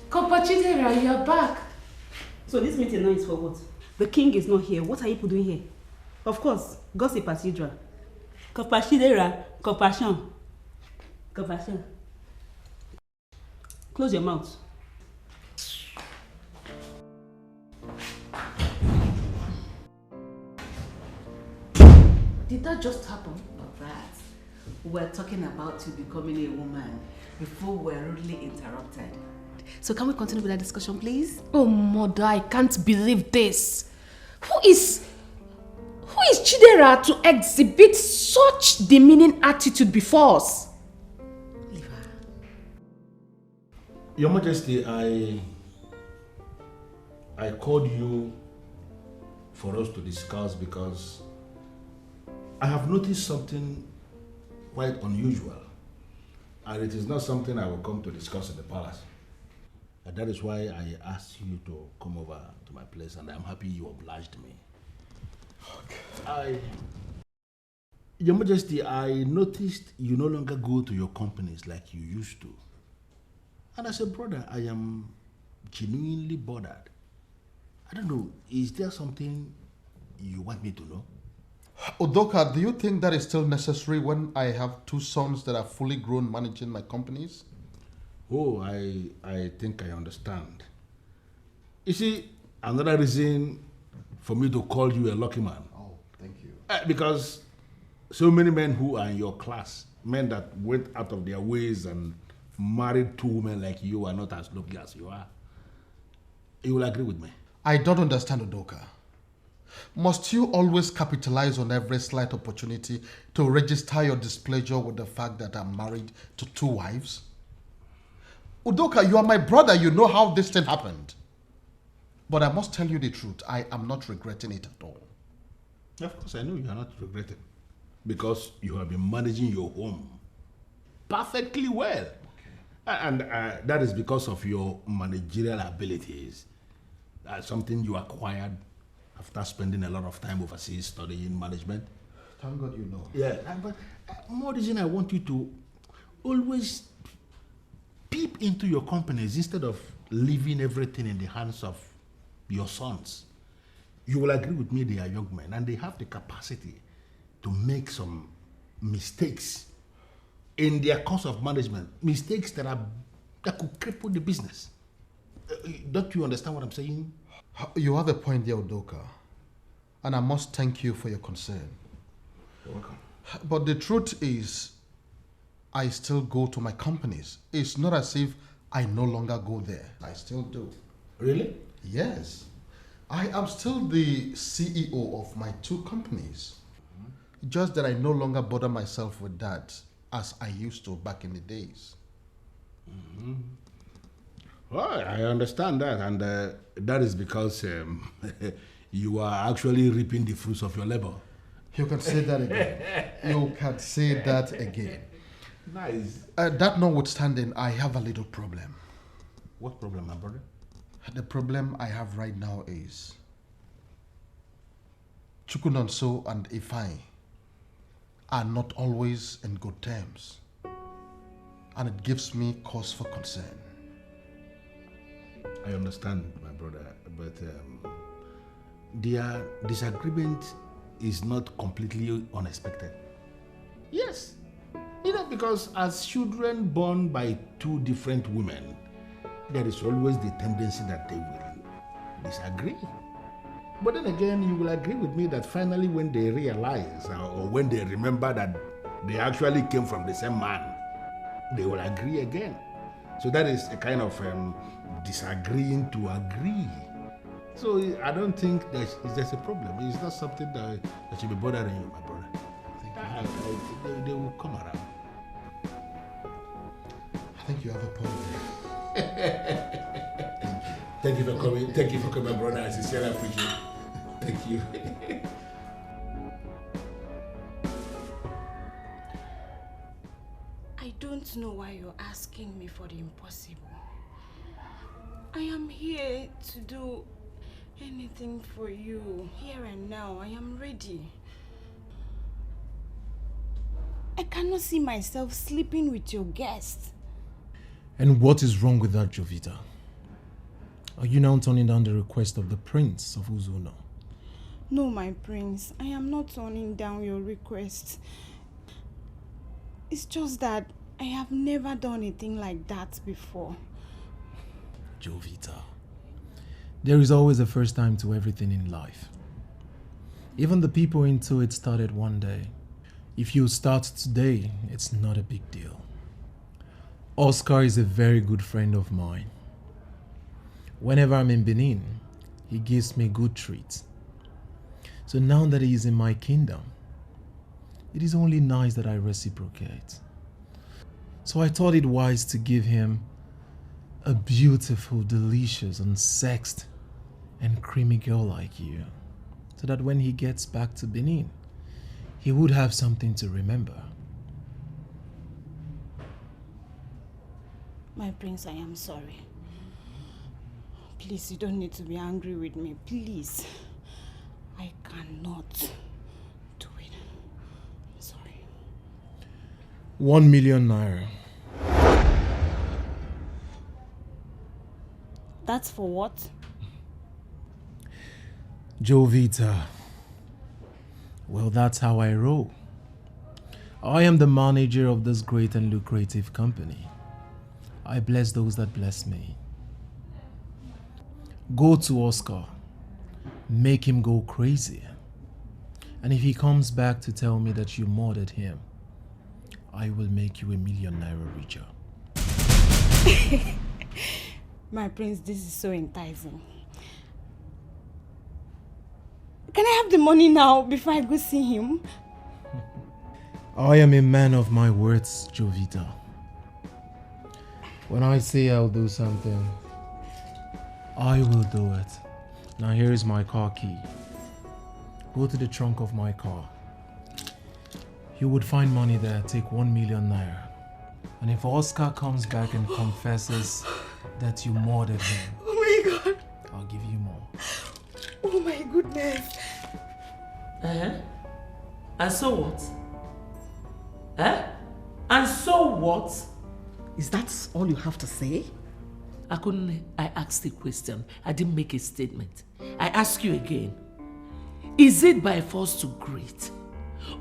Kopachidera, you're back. So this meeting now is for what? The king is not here. What are you people doing here? Of course, gossip as usual. Kopachidera, compassion. Compassion. Close your mouth. Did that just happen? That. We're talking about you becoming a woman before we're rudely interrupted. So can we continue with that discussion, please? Oh, mother, I can't believe this. Who is Chidera to exhibit such demeaning attitude before us? Leave her. Your Majesty, I called you for us to discuss because I have noticed something quite unusual, and it is not something I will come to discuss in the palace. And that is why I asked you to come over to my place, and I'm happy you obliged me. Okay. Your Majesty, I noticed you no longer go to your companies like you used to. And as a brother, I am genuinely bothered. I don't know, is there something you want me to know? Udoka, do you think that is still necessary when I have two sons that are fully grown managing my companies? Oh, I think I understand. You see, another reason for me to call you a lucky man. Oh, thank you. Because so many men who are in your class, men that went out of their ways and married two women like you are not as lucky as you are. You will agree with me? I don't understand, Udoka. Must you always capitalize on every slight opportunity to register your displeasure with the fact that I'm married to two wives? Udoka, you are my brother. You know how this thing happened. But I must tell you the truth. I am not regretting it at all. Of course, I know you are not regretting. Because you have been managing your home perfectly well. Okay. And that is because of your managerial abilities. Something you acquired after spending a lot of time overseas studying management. Thank God you know. Yeah, but more reason I want you to always peep into your companies instead of leaving everything in the hands of your sons. You will agree with me, they are young men and they have the capacity to make some mistakes in their course of management. Mistakes that could cripple the business. Don't you understand what I'm saying? You have a point there, Udoka. And I must thank you for your concern. You're welcome. But the truth is, I still go to my companies. It's not as if I no longer go there. I still do. Really? Yes. I am still the CEO of my two companies. Mm-hmm. Just that I no longer bother myself with that as I used to back in the days. Mm-hmm. Well, I understand that, and that is because you are actually reaping the fruits of your labor. You can say that again. You can say that again. Nice. That notwithstanding, I have a little problem. What problem, my brother? The problem I have right now is Chukunonso and Ifai are not always in good terms, and it gives me cause for concern. I understand, my brother, but their disagreement is not completely unexpected. Yes, because as children born by two different women, there is always the tendency that they will disagree. But then again, you will agree with me that finally when they realize or when they remember that they actually came from the same man, they will agree again. So that is a kind of disagreeing to agree. So I don't think there's a problem. It's not something that should be bothering you, my brother. They will come around. I think you have a point there. Thank you for coming. Thank you for coming, brother. I sincerely appreciate it. Thank you. I don't know why you're asking me for the impossible. I am here to do anything for you. Here and now, I am ready. I cannot see myself sleeping with your guests. And what is wrong with that, Jovita? Are you now turning down the request of the Prince of Ezeonu? No, my prince, I am not turning down your request. It's just that I have never done a thing like that before. Jovita, there is always a first time to everything in life. Even the people into it started one day. If you start today, it's not a big deal. Oscar is a very good friend of mine. Whenever I'm in Benin, he gives me good treats. So now that he is in my kingdom, it is only nice that I reciprocate. So I thought it wise to give him a beautiful, delicious, unsexed, and creamy girl like you, so that when he gets back to Benin, he would have something to remember. My prince, I am sorry. Please, you don't need to be angry with me. Please. I cannot do it. I'm sorry. 1 million naira. That's for what? Jovita. Well, that's how I roll. I am the manager of this great and lucrative company. I bless those that bless me. Go to Oscar. Make him go crazy. And if he comes back to tell me that you murdered him, I will make you 1 million naira richer. My prince, this is so enticing. Can I have the money now before I go see him? I am a man of my words, Jovita. When I say I'll do something, I will do it. Now here is my car key. Go to the trunk of my car. You would find money there. Take 1 million naira. And if Oscar comes back and confesses that you murdered him, Oh my God. I'll give you more. Oh my goodness. And so what? And so what? Is that all you have to say? I asked a question. I didn't make a statement. I ask you again. Is it by force to greet?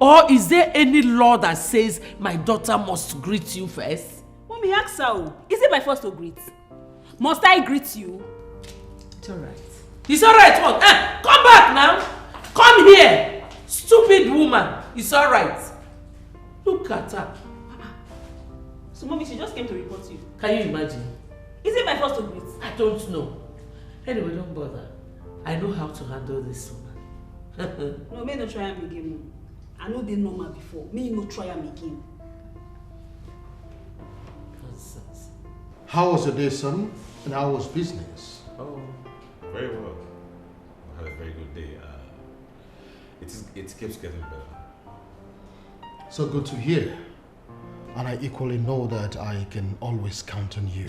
Or is there any law that says my daughter must greet you first? Mommy, ask her. Is it by force to greet? Must I greet you? It's alright. It's alright, what? Come back now! Come here! Stupid woman! It's alright. Look at her. So mommy, she just came to report you. Can you imagine? Is it by force to greet? I don't know. Anyway, don't bother. I know how to handle this woman. No, me no try am again. I know they normal before. Me no try am again. Nonsense. How was your day, son? And how was business? Oh, very well. I had a very good day. It keeps getting better. So good to hear. And I equally know that I can always count on you.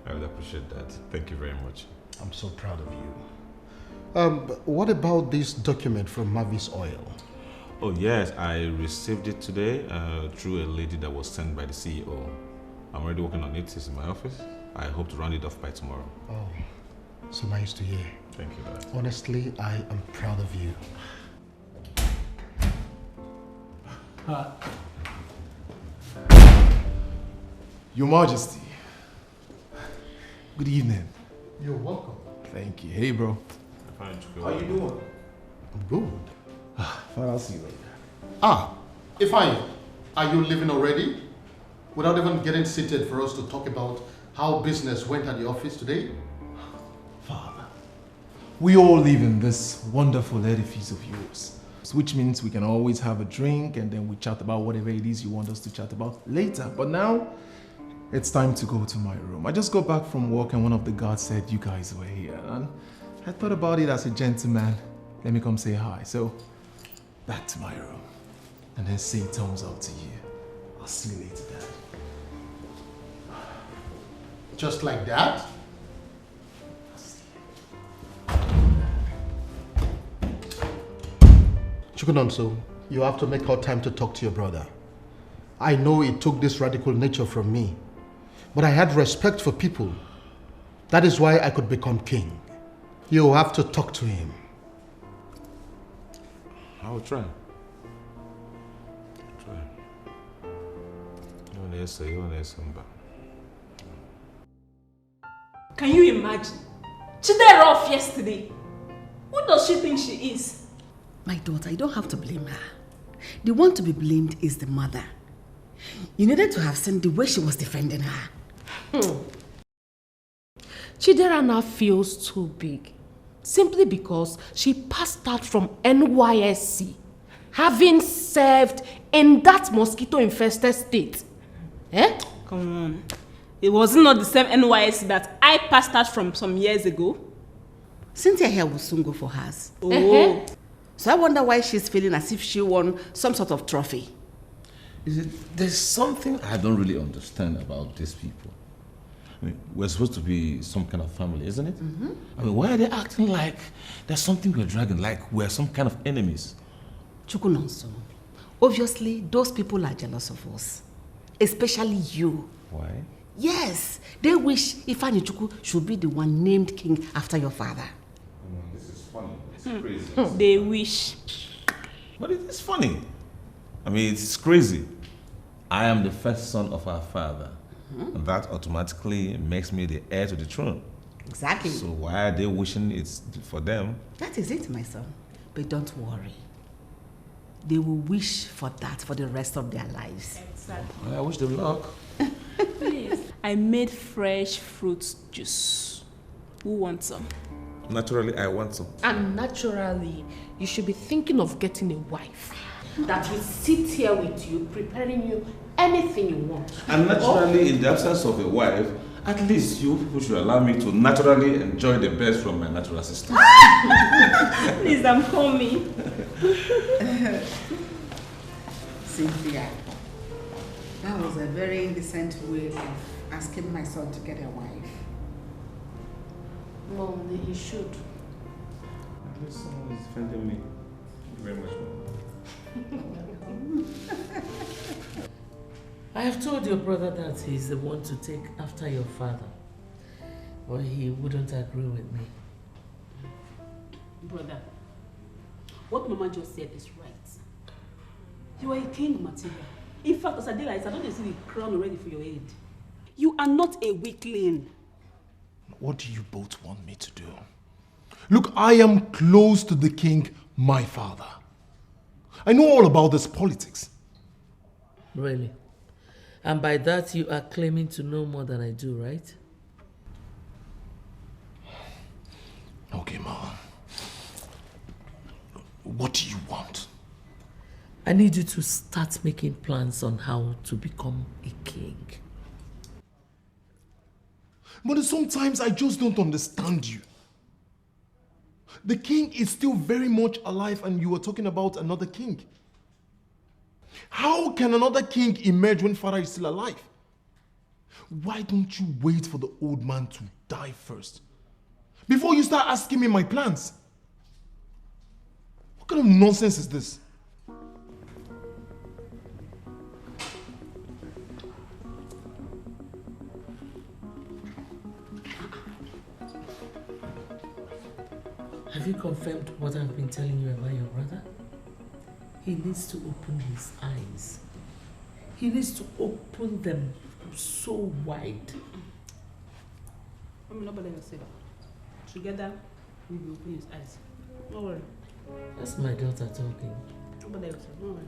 I would appreciate that. Thank you very much. I'm so proud of you. But what about this document from Mavis Oil? Oh yes, I received it today through a lady that was sent by the CEO. I'm already working on it. It's in my office. I hope to round it off by tomorrow. Oh, so nice to hear. Thank you, Dad. Honestly, I am proud of you. Your Majesty. Good evening. You're welcome. Thank you. Hey, bro. Fine, How you doing? I'm good. Fine, I'll see you later. Ifeanyi, are you leaving already? Without even getting seated for us to talk about how business went at the office today? Father, we all live in this wonderful edifice of yours, which means we can always have a drink and then we chat about whatever it is you want us to chat about later. But now, it's time to go to my room. I just got back from work and one of the guards said you guys were here. And I thought about it as a gentleman. Let me come say hi. So, back to my room. And then say thumbs up to you. I'll see you later, Dad. Just like that? Chukunonso, you have to make out time to talk to your brother. I know it took this radical nature from me, but I had respect for people. That is why I could become king. You have to talk to him. I will try. Can you imagine? Chidera off yesterday. Who does she think she is? My daughter, you don't have to blame her. The one to be blamed is the mother. You needed to have seen the way she was defending her. Chidera now feels too big simply because she passed out from NYSC, having served in that mosquito-infested state. Eh? Come on. It wasn't not the same NYSC that I passed out from some years ago. Cynthia here will soon go for hers. Oh. So I wonder why she's feeling as if she won some sort of trophy. There's something I don't really understand about these people. I mean, we're supposed to be some kind of family, isn't it? Mm-hmm. I mean, why are they acting like there's something we're dragging, like we're some kind of enemies? Chukunonso, obviously those people are jealous of us. Especially you. Why? Yes, they wish Ifeanyi Chukwu should be the one named king after your father. This is funny. It's crazy. They wish. But it is funny. I mean, it's crazy. I am the first son of our father. And that automatically makes me the heir to the throne. Exactly. So why are they wishing it's for them? That is it, my son. But don't worry. They will wish for that for the rest of their lives. Exactly. I wish them luck. Please. I made fresh fruit juice. Who wants some? Naturally, I want some. And naturally, you should be thinking of getting a wife that will sit here with you, preparing you anything you want. And naturally, in the absence of a wife, at least you people should allow me to naturally enjoy the best from my natural sister. Please, I'm coming. Cynthia, that was a very indecent way of asking my son to get a wife. No, he should. At least someone is defending me. Thank you very much, Mom. I have told your brother that he's the one to take after your father. But he wouldn't agree with me. Brother, what Mama just said is right. You are a king material. In fact, as I did, I don't see the crown already for your head. You are not a weakling. What do you both want me to do? Look, I am close to the king, my father. I know all about this politics. Really? And by that you are claiming to know more than I do, right? Okay, Mom. What do you want? I need you to start making plans on how to become a king. But sometimes I just don't understand you. The king is still very much alive and you are talking about another king. How can another king emerge when father is still alive? Why don't you wait for the old man to die first before you start asking me my plans? What kind of nonsense is this? Have you confirmed what I've been telling you about your brother? He needs to open his eyes. He needs to open them so wide. Nobody will say. Together, we will open his eyes. Don't worry. That's my daughter talking. Nobody will say. Don't worry.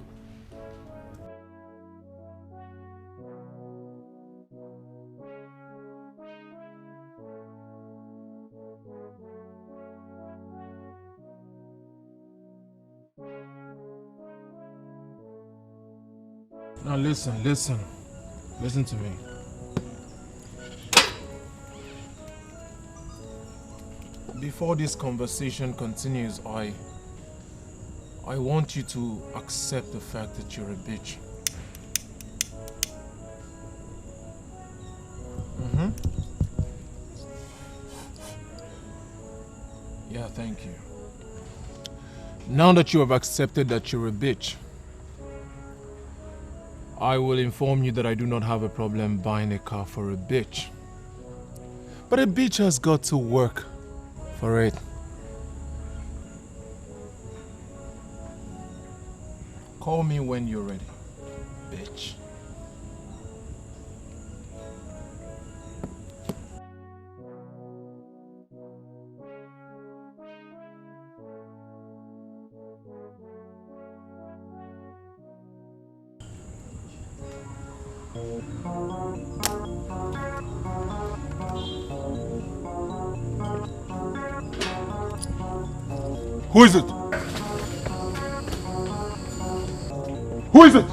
Now listen to me. Before this conversation continues, I want you to accept the fact that you're a bitch. Yeah, thank you. Now that you have accepted that you're a bitch, I will inform you that I do not have a problem buying a car for a bitch. But a bitch has got to work for it. Call me when you're ready, bitch. Who is it? Who is it?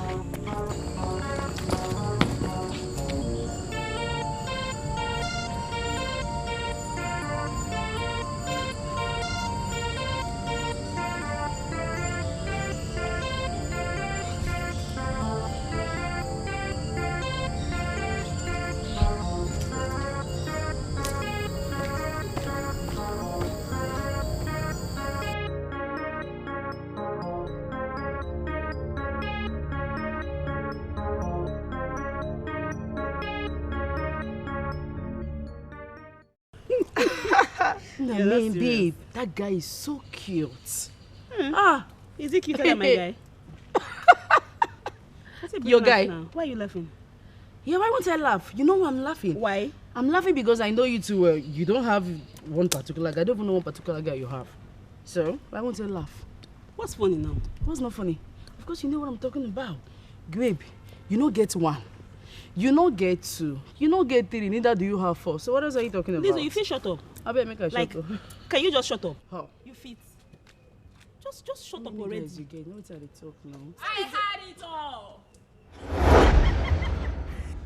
No, Yeah, man, babe, that guy is so cute. Is he cuter than my guy? Your guy? Now. Why are you laughing? Yeah, why won't I laugh? You know why I'm laughing? Why? I'm laughing because I know you too well. You don't have one particular guy. I don't even know one particular guy you have. So, why won't I laugh? What's funny now? What's not funny? Of course, you know what I'm talking about. Babe, you don't get one. You don't get two. You don't get three. Neither do you have four. So, what else are you talking about? Listen, you feel shut up. I better make her Like, shut up. can you just shut up? How? You fit. Just shut up already. You get no time to talk now. I had it all.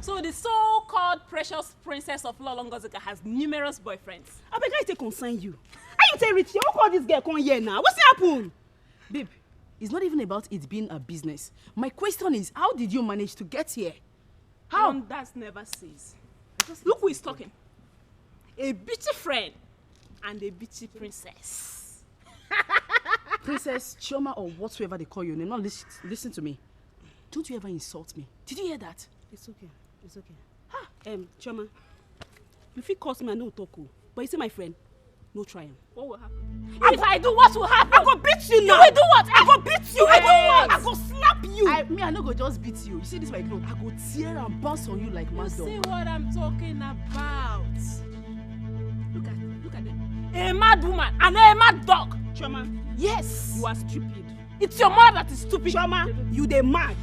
So the so-called precious princess of Ngozi has numerous boyfriends. I beg, I take concern you. Are you tell Richie? How call this girl come here now? What's happened? Babe, it's not even about it being a business. My question is, how did you manage to get here? How? That never cease. Look who is talking. A bitchy friend and a bitchy princess. Princess, Chioma, or whatsoever they call your name. Now listen to me. Don't you ever insult me. Did you hear that? It's okay. It's okay. Choma, you feel curse me, I know talk. But you see my friend, no trying. What will happen? If I do, what will happen? I go beat you now. You will do what? I go beat you. I do what? I go slap you. I no go just beat you. You see this my clothes? I go tear and bounce on you like mad dog. See what I'm talking about? Look at them. A mad woman and a mad dog. Choma, yes. You are stupid. It's your mother that is stupid. Choma, you the mad.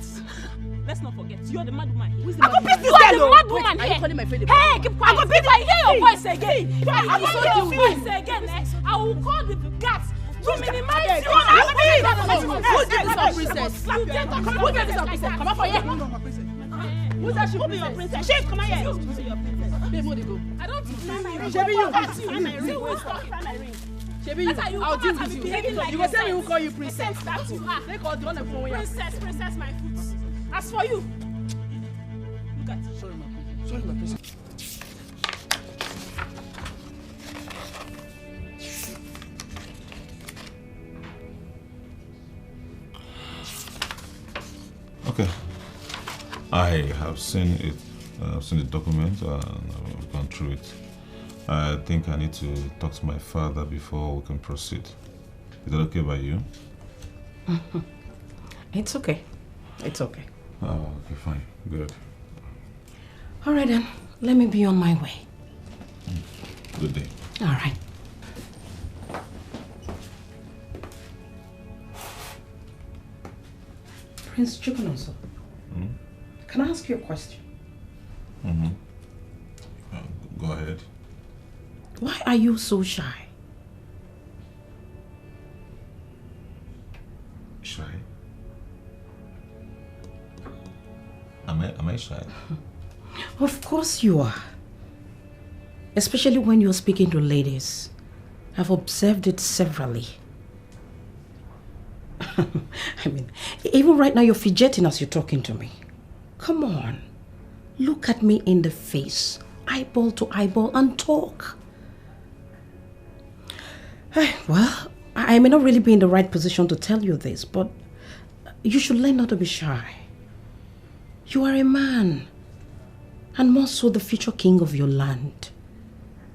Let's not forget, you're the mad woman. Who's the I go beat you. You are the mad woman here. Are you calling my friend a Hey, mad keep woman? quiet. I go beat you. I hear your voice again. I will hear your voice again. I will call the guards to minimize you. Who's this princess? Who's this princess? Come on for here. Who's that? Who be your princess? Shame, come here. Who's your princess? Babe, where they go? I don't know. Shebi you. Find my ring. Who is talking? Find my ring. Shebi you. I'll deal with you. You will tell me who call you princess. That you are. They call the one that phone here. Princess, my foot. As for you, look at it. Sorry, my princess. Okay. I have seen it. I've seen the document and I've gone through it. I think I need to talk to my father before we can proceed. Is that okay by you? It's okay. It's okay. Oh, okay, fine. Good. All right then. Let me be on my way. Good day. All right. Prince Chukwunoso, can I ask you a question? Go ahead. Why are you so shy? Shy? Am I shy? Of course you are. Especially when you're speaking to ladies. I've observed it severally. I mean, even right now you're fidgeting as you're talking to me. Come on. Look at me in the face, eyeball to eyeball, and talk. Well, I may not really be in the right position to tell you this, but you should learn not to be shy. You are a man, and more so the future king of your land.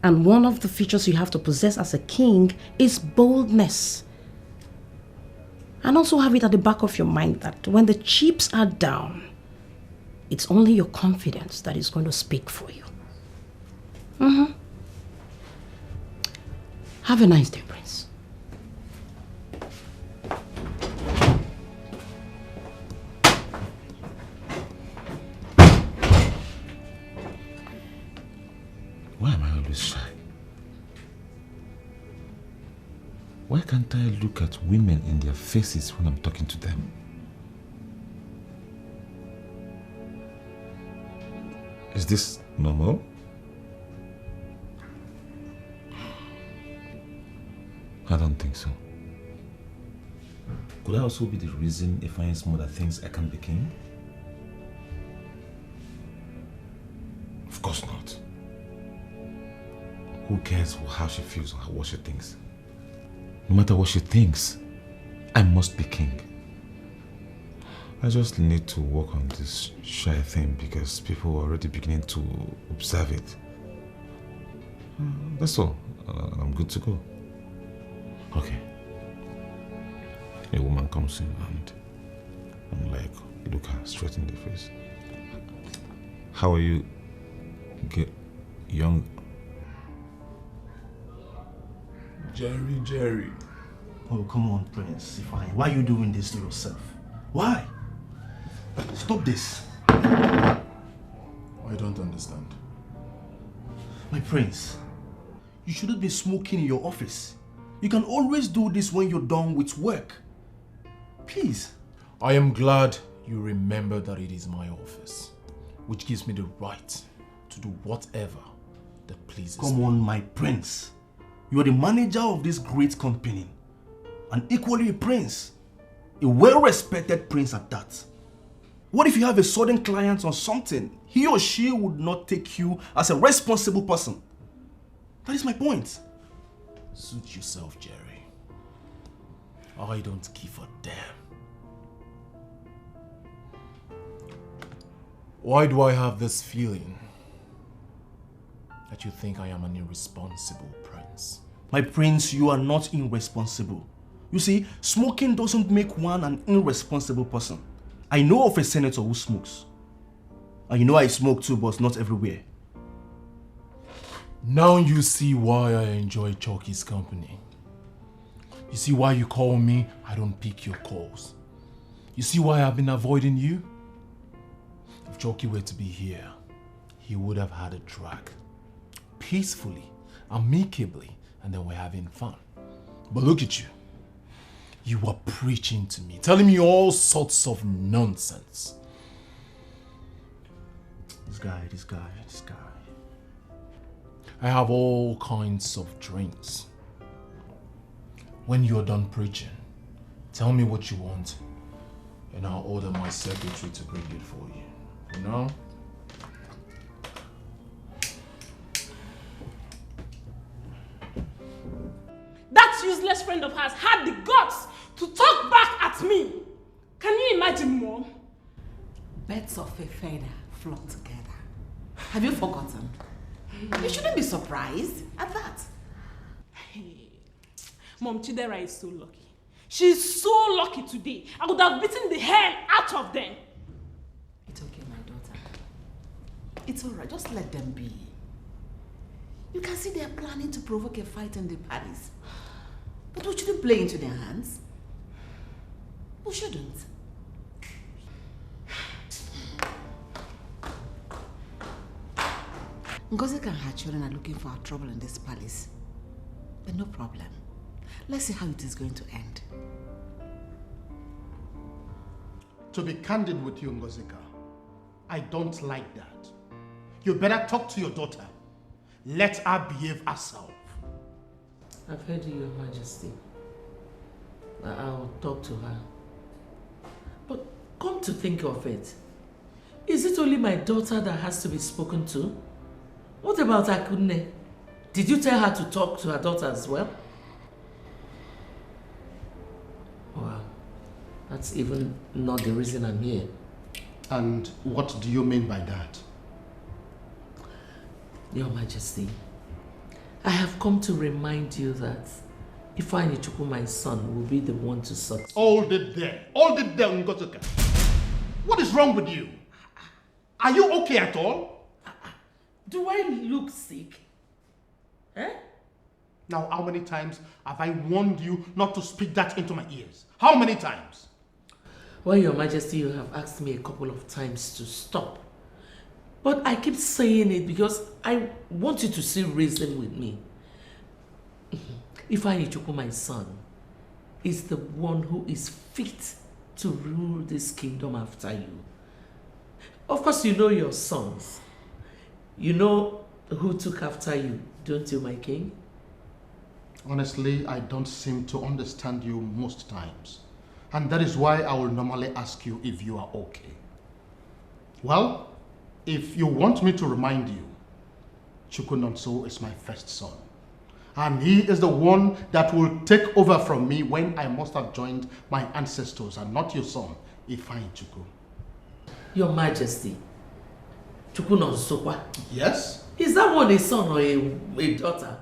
And one of the features you have to possess as a king is boldness. And also have it at the back of your mind that when the chips are down, it's only your confidence that is going to speak for you. Have a nice day, Prince. Why am I always shy? Why can't I look at women in their faces when I'm talking to them? Is this normal? I don't think so. Could I also be the reason Ifeanyi's mother thinks I can't be king? Of course not. Who cares how she feels or what she thinks? No matter what she thinks, I must be king. I just need to work on this shy thing because people are already beginning to observe it. That's all. I'm good to go. Okay. A woman comes in and I'm like, look her straight in the face. How are you, young? Jerry. Oh, come on, Prince. Why are you doing this to yourself? Why? Stop this. I don't understand. My prince, you shouldn't be smoking in your office. You can always do this when you're done with work. Please. I am glad you remember that it is my office, which gives me the right to do whatever that pleases me. Come on, my prince. You are the manager of this great company, and equally a prince. A well-respected prince at that. What if you have a sudden client on something? He or she would not take you as a responsible person. That is my point. Suit yourself, Jerry. I don't give a damn. Why do I have this feeling that you think I am an irresponsible prince? My prince, you are not irresponsible. You see, smoking doesn't make one an irresponsible person. I know of a senator who smokes. And you know I smoke too, but not everywhere. Now you see why I enjoy Chucky's company. You see why you call me, I don't pick your calls. You see why I've been avoiding you? If Chucky were to be here, he would have had a drag. Peacefully, amicably, and then we're having fun. But look at you. You are preaching to me, telling me all sorts of nonsense. This guy. I have all kinds of drinks. When you're done preaching, tell me what you want, and I'll order my secretary to bring it for you. You know? That useless friend of hers had the guts to talk back at me. Can you imagine, Mom? Birds of a feather flock together. Have you forgotten? You shouldn't be surprised at that. Hey, Mom, Chidera is so lucky. She's so lucky today. I would have beaten the hell out of them. It's okay, my daughter. It's all right. Just let them be. You can see they're planning to provoke a fight in the palace. But we shouldn't play into their hands. We shouldn't. Ngozi and her children are looking for our trouble in this palace. But no problem. Let's see how it is going to end. To be candid with you, Ngozika, I don't like that. You better talk to your daughter. Let her behave herself. I've heard you, Your Majesty. I'll talk to her. But come to think of it, is it only my daughter that has to be spoken to? What about Akunne? Did you tell her to talk to her daughter as well? Wow, that's even not the reason I'm here. And what do you mean by that? Your Majesty, I have come to remind you that Ifeanyi Chukwu, my son, will be the one to succeed. Hold it there, Ngozi. What is wrong with you? Are you okay at all? Do I look sick? Eh? Now, how many times have I warned you not to speak that into my ears? How many times? Well, Your Majesty, you have asked me a couple of times to stop. But I keep saying it because I want you to see reason with me. Ifeanyi Chukwu, my son, is the one who is fit to rule this kingdom after you. Of course, you know your sons. You know who took after you, don't you, my king? Honestly, I don't seem to understand you most times. And that is why I will normally ask you if you are okay. Well, if you want me to remind you, Chukwu Nonso is my first son. And he is the one that will take over from me when I must have joined my ancestors and not your son, Ifeanyi Chukwu. Your Majesty, Chukwu Nonso. Yes? Is that one a son or a daughter?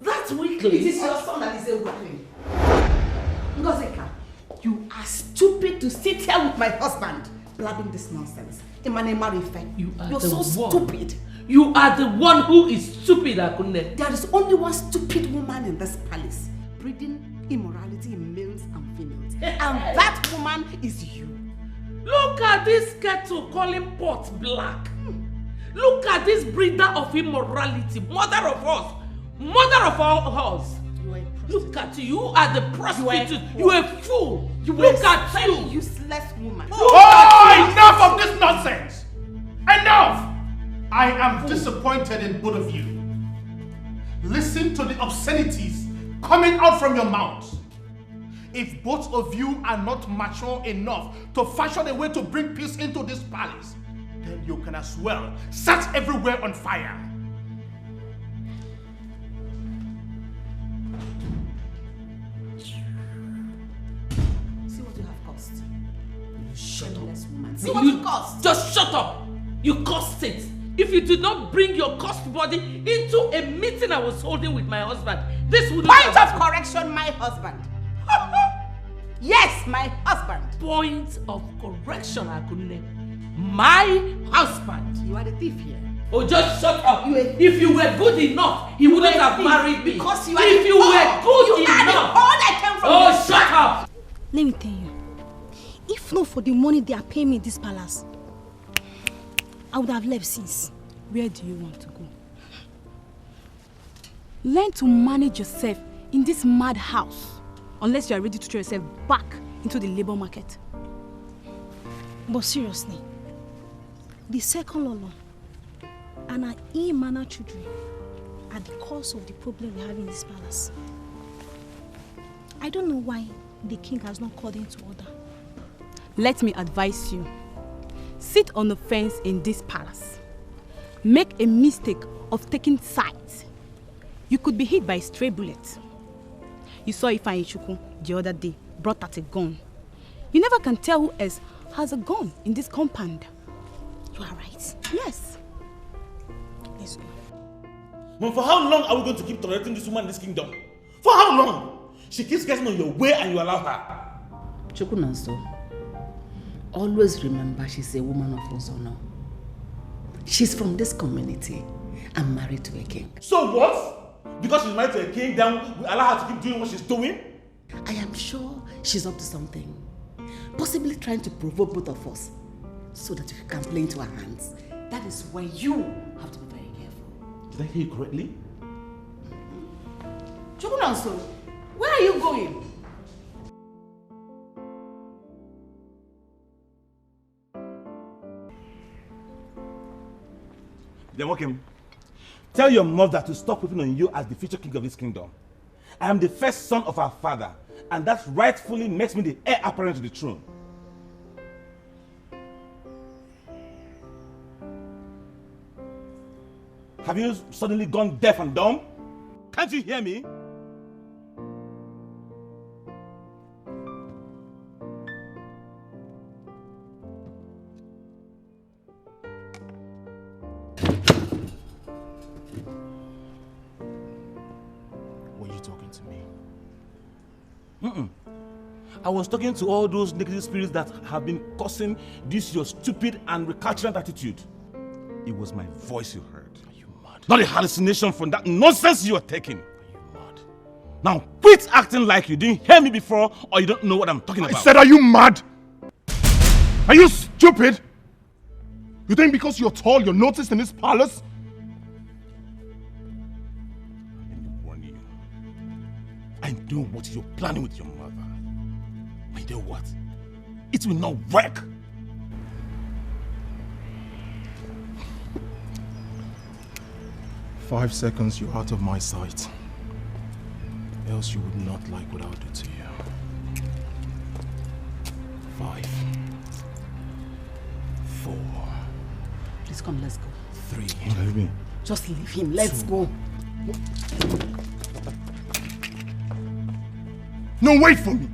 That's weakly. It is your son that is a weakling. Ngozi, you are stupid to sit here with my husband blabbing this nonsense. You're so stupid. You are the one who is stupid, Akunne. There is only one stupid woman in this palace, breeding immorality in males and females. And that woman is you. Look at this kettle calling pot black. Look at this breeder of immorality, mother of us, mother of all us. Look at you, you are the prostitute. You are a fool. Look at you. Useless woman. Oh, enough of this nonsense! Enough! I am disappointed in both of you. Listen to the obscenities coming out from your mouths. If both of you are not mature enough to fashion a way to bring peace into this palace, then you can as well set everywhere on fire. See what you have cost. Shut up. Woman. See what you cost. Just shut up. You cost it. If you did not bring your cursed body into a meeting I was holding with my husband, this would Point of correction, my husband. Yes, my husband. Point of correction, Akunne. My husband. You are the thief here. Oh, just shut up. If you were good enough, he wouldn't have married me. Because you are if you were good enough. enough. All that came from Oh, shut up. Let me tell you. If not for the money they are paying me in this palace, I would have left since. Where do you want to go? Learn to manage yourself in this mad house, unless you are ready to throw yourself back into the labor market. But seriously, the second Lolo and our immature children are the cause of the problem we have in this palace. I don't know why the king has not called into order. Let me advise you. Sit on the fence in this palace. Make a mistake of taking sides. You could be hit by a stray bullet. You saw Ifeanyi Chukwu the other day brought out a gun. You never can tell who else has a gun in this compound. You are right. Yes. Let's go. Mom, for how long are we going to keep tolerating this woman in this kingdom? For how long? She keeps getting on your way and you allow her. Chukwu Nonso, always remember she's a woman of Ezeonu. She's from this community and married to a king. So what? Because she's married to a king, then we allow her to keep doing what she's doing? I am sure she's up to something. Possibly trying to provoke both of us so that we can play into her hands. That is why you have to be very careful. Did I hear you correctly? Chukwu Nonso, where are you going? Then walk him. Tell your mother to stop whipping on you as the future king of this kingdom. I am the first son of our father, and that rightfully makes me the heir apparent to the throne. Have you suddenly gone deaf and dumb? Can't you hear me? I was talking to all those negative spirits that have been causing this your stupid and recalcitrant attitude. It was my voice you heard. Are you mad? Not a hallucination from that nonsense you are taking. Are you mad? Now quit acting like you didn't hear me before or you don't know what I'm talking about. I said, are you mad? Are you stupid? You think because you're tall, you're noticed in this palace? Let me warn you. I know what you're planning with your mother. But you know what? It will not work. "5 seconds, you're out of my sight. Else you would not like what I'll do to you. 5, 4, Please come, let's go. 3. Leave me. Just leave him, let's go. No, wait for me.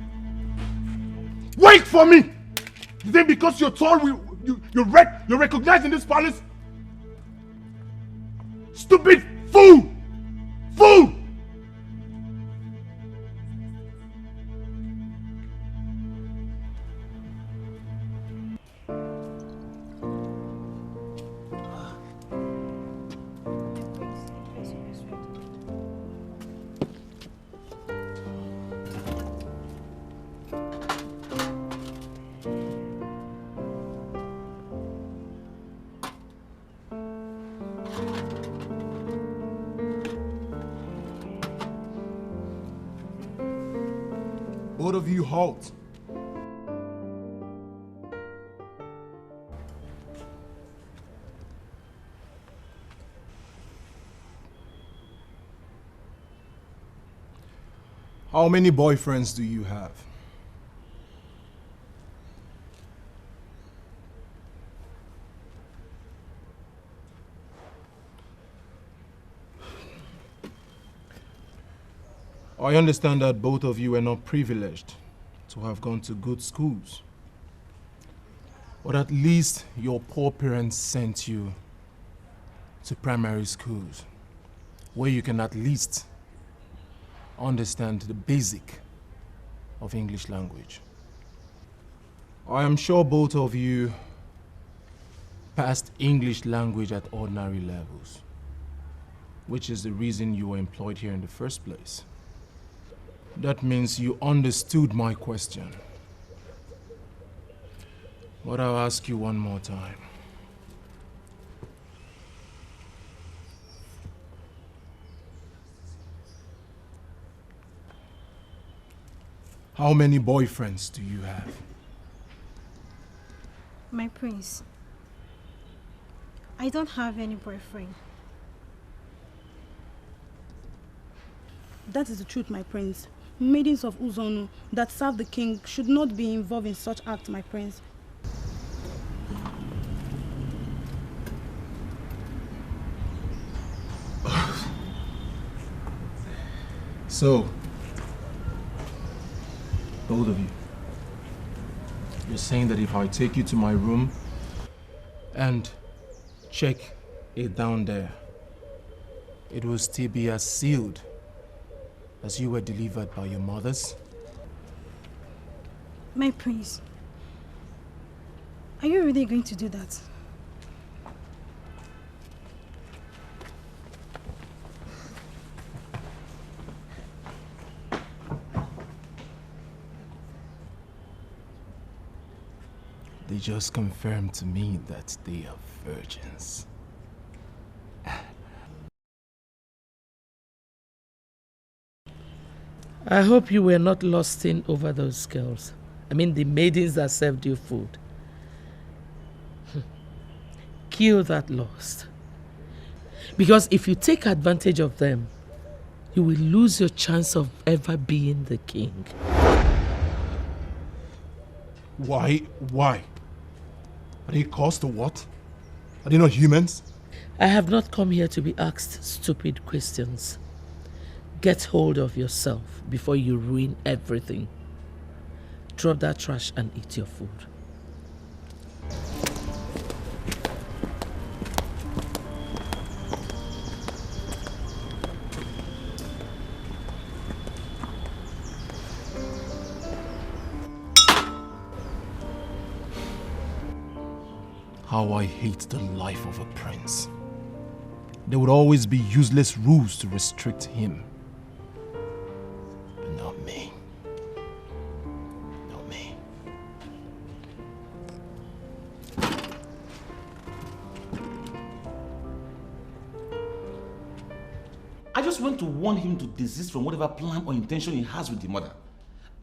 Wait for me! You think because you're tall, you're recognized in this palace? Stupid fool! Fool! Both of you halt. How many boyfriends do you have? I understand that both of you are not privileged to have gone to good schools. But at least your poor parents sent you to primary schools where you can at least understand the basic of English language. I am sure both of you passed English language at ordinary levels, which is the reason you were employed here in the first place. That means you understood my question. But I'll ask you one more time. How many boyfriends do you have? My prince, I don't have any boyfriend. That is the truth, my prince. Maidens of Ezeonu that serve the king should not be involved in such acts, my prince. So, both of you, you're saying that if I take you to my room and check it down there, it will still be as sealed as you were delivered by your mothers? My prince, are you really going to do that? They just confirmed to me that they are virgins. I hope you were not lusting over those girls. I mean the maidens that served you food. Kill that lust. Because if you take advantage of them, you will lose your chance of ever being the king. Why? Why? Are they caused or what? Are they not humans? I have not come here to be asked stupid questions. Get hold of yourself before you ruin everything. Drop that trash and eat your food. how I hate the life of a prince. There would always be useless rules to restrict him. But not me. Not me. I just went to warn him to desist from whatever plan or intention he has with the mother.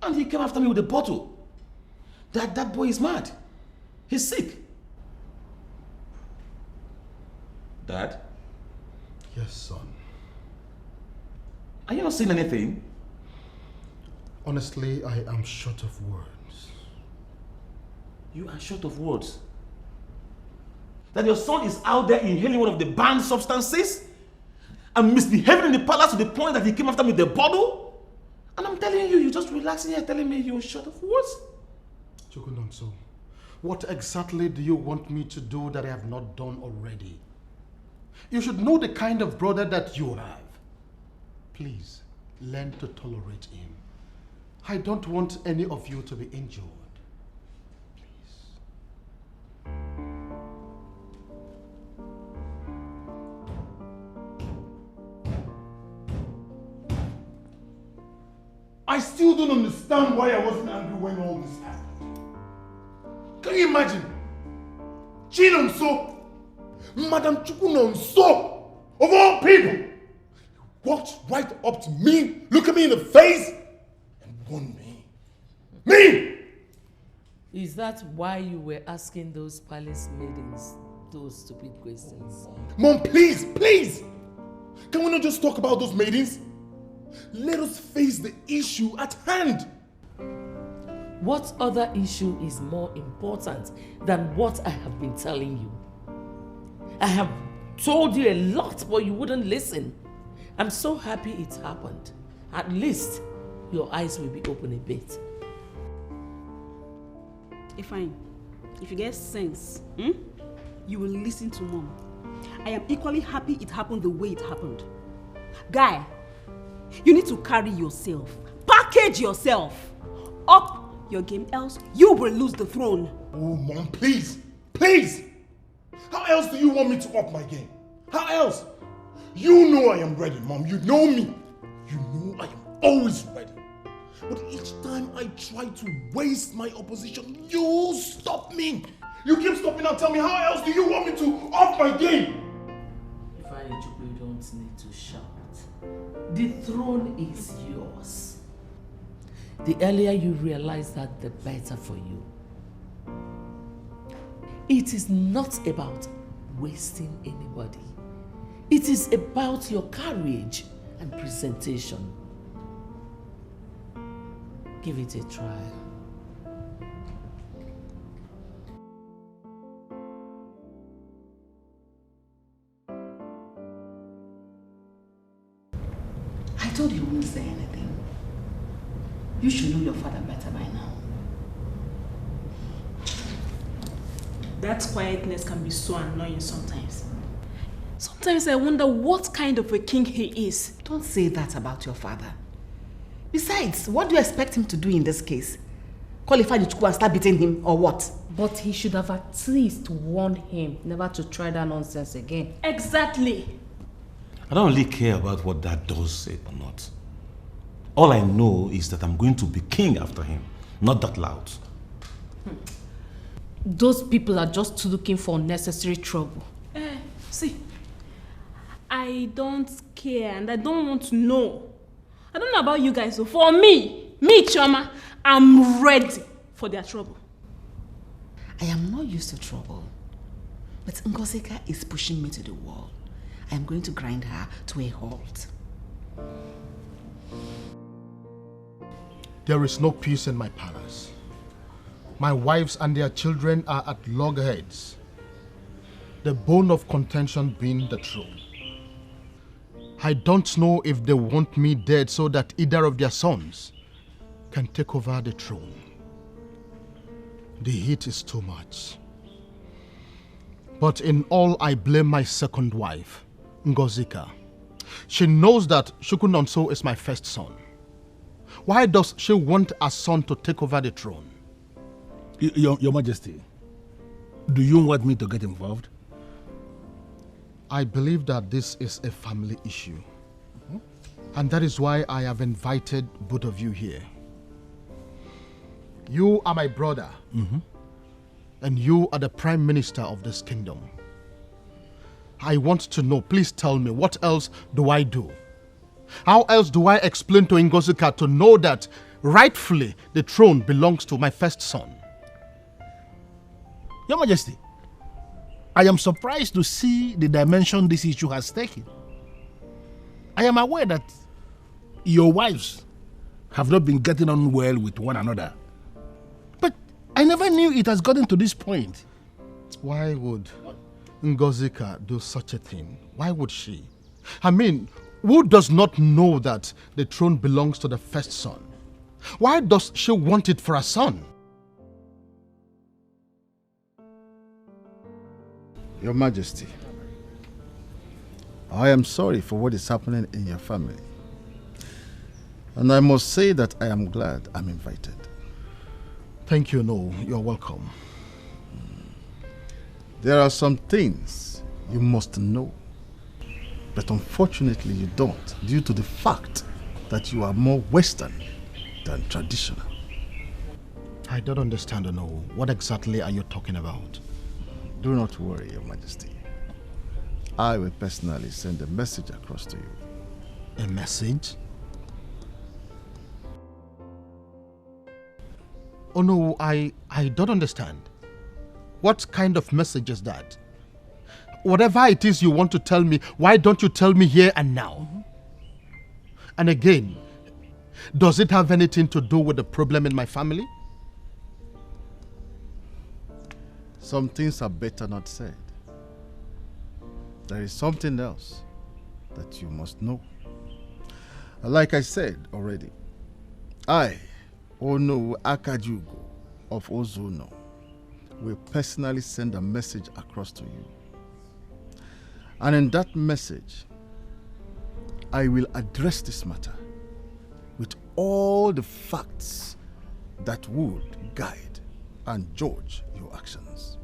And he came after me with a bottle. That boy is mad. He's sick. Dad? Yes, son. Are you not saying anything? Honestly, I am short of words. You are short of words? That your son is out there inhaling one of the banned substances? And misbehaving in the palace to the point that he came after me with the bottle? And I'm telling you, you're just relaxing here telling me you're short of words? Chukunonso, what exactly do you want me to do that I have not done already? You should know the kind of brother that you have. Please, learn to tolerate him. I don't want any of you to be injured. I still don't understand why I wasn't angry when all this happened. Can you imagine? Chinonso, Madam Chukunonso, of all people, walked right up to me, looked at me in the face, and warned me. Me! Is that why you were asking those palace maidens those stupid questions? Mom, please, please! Can we not just talk about those maidens? Let us face the issue at hand. What other issue is more important than what I have been telling you? I have told you a lot, but you wouldn't listen. I'm so happy it happened. At least your eyes will be open a bit. Fine. If you get sense, you will listen to Mom. I am equally happy it happened the way it happened. Guy, you need to carry yourself, package yourself, up your game, else you will lose the throne. Oh, Mom, please, please! How else do you want me to up my game? How else? You know I am ready, Mom. You know me. You know I am always ready. But each time I try to waste my opposition, you stop me. You keep stopping and tell me, how else do you want me to up my game? If I don't need to shout. The throne is yours. The earlier you realize that, the better for you. It is not about wasting anybody. It is about your courage and presentation. Give it a try. I told you wouldn't say anything. You should know your father better by now. That quietness can be so annoying sometimes. Sometimes I wonder what kind of a king he is. Don't say that about your father. Besides, what do you expect him to do in this case? Qualify the Chukwu and start beating him, or what? But he should have at least warned him never to try that nonsense again. Exactly. I don't really care about what Dad does say or not. All I know is that I'm going to be king after him, not that loud. Those people are just looking for unnecessary trouble. See, I don't care and I don't want to know. I don't know about you guys, so for me, Chioma, I'm ready for their trouble. I am not used to trouble, but Ngozi is pushing me to the wall. I am going to grind her to a halt. There is no peace in my palace. My wives and their children are at loggerheads. The bone of contention being the throne. I don't know if they want me dead so that either of their sons can take over the throne. The heat is too much. But in all, I blame my second wife, Ngozi. She knows that Chukunonso is my first son. Why does she want a son to take over the throne? Your Majesty, Do you want me to get involved? I believe that this is a family issue. And that is why I have invited both of you here. You are my brother. And you are the Prime Minister of this kingdom. I want to know, please tell me, what else do I do? How else do I explain to Ngozi to know that rightfully the throne belongs to my first son? Your Majesty, I am surprised to see the dimension this issue has taken. I am aware that your wives have not been getting on well with one another. But I never knew it has gotten to this point. Why would Ngozi do such a thing? Why would she? I mean, who does not know that the throne belongs to the first son? Why does she want it for a son? Your Majesty, I am sorry for what is happening in your family. And I must say that I am glad I'm invited. Thank you, no, you're welcome. There are some things you must know, but unfortunately you don't, due to the fact that you are more Western than traditional. I don't understand, no. What exactly are you talking about? Do not worry, Your Majesty. I will personally send a message across to you. A message? Oh no, I don't understand. What kind of message is that? Whatever it is you want to tell me, why don't you tell me here and now? And again, does it have anything to do with the problem in my family? Some things are better not said. There is something else that you must know. Like I said already, I, Ono Akajugo of Ezeonu, will personally send a message across to you. And in that message, I will address this matter with all the facts that would guide and judge your actions.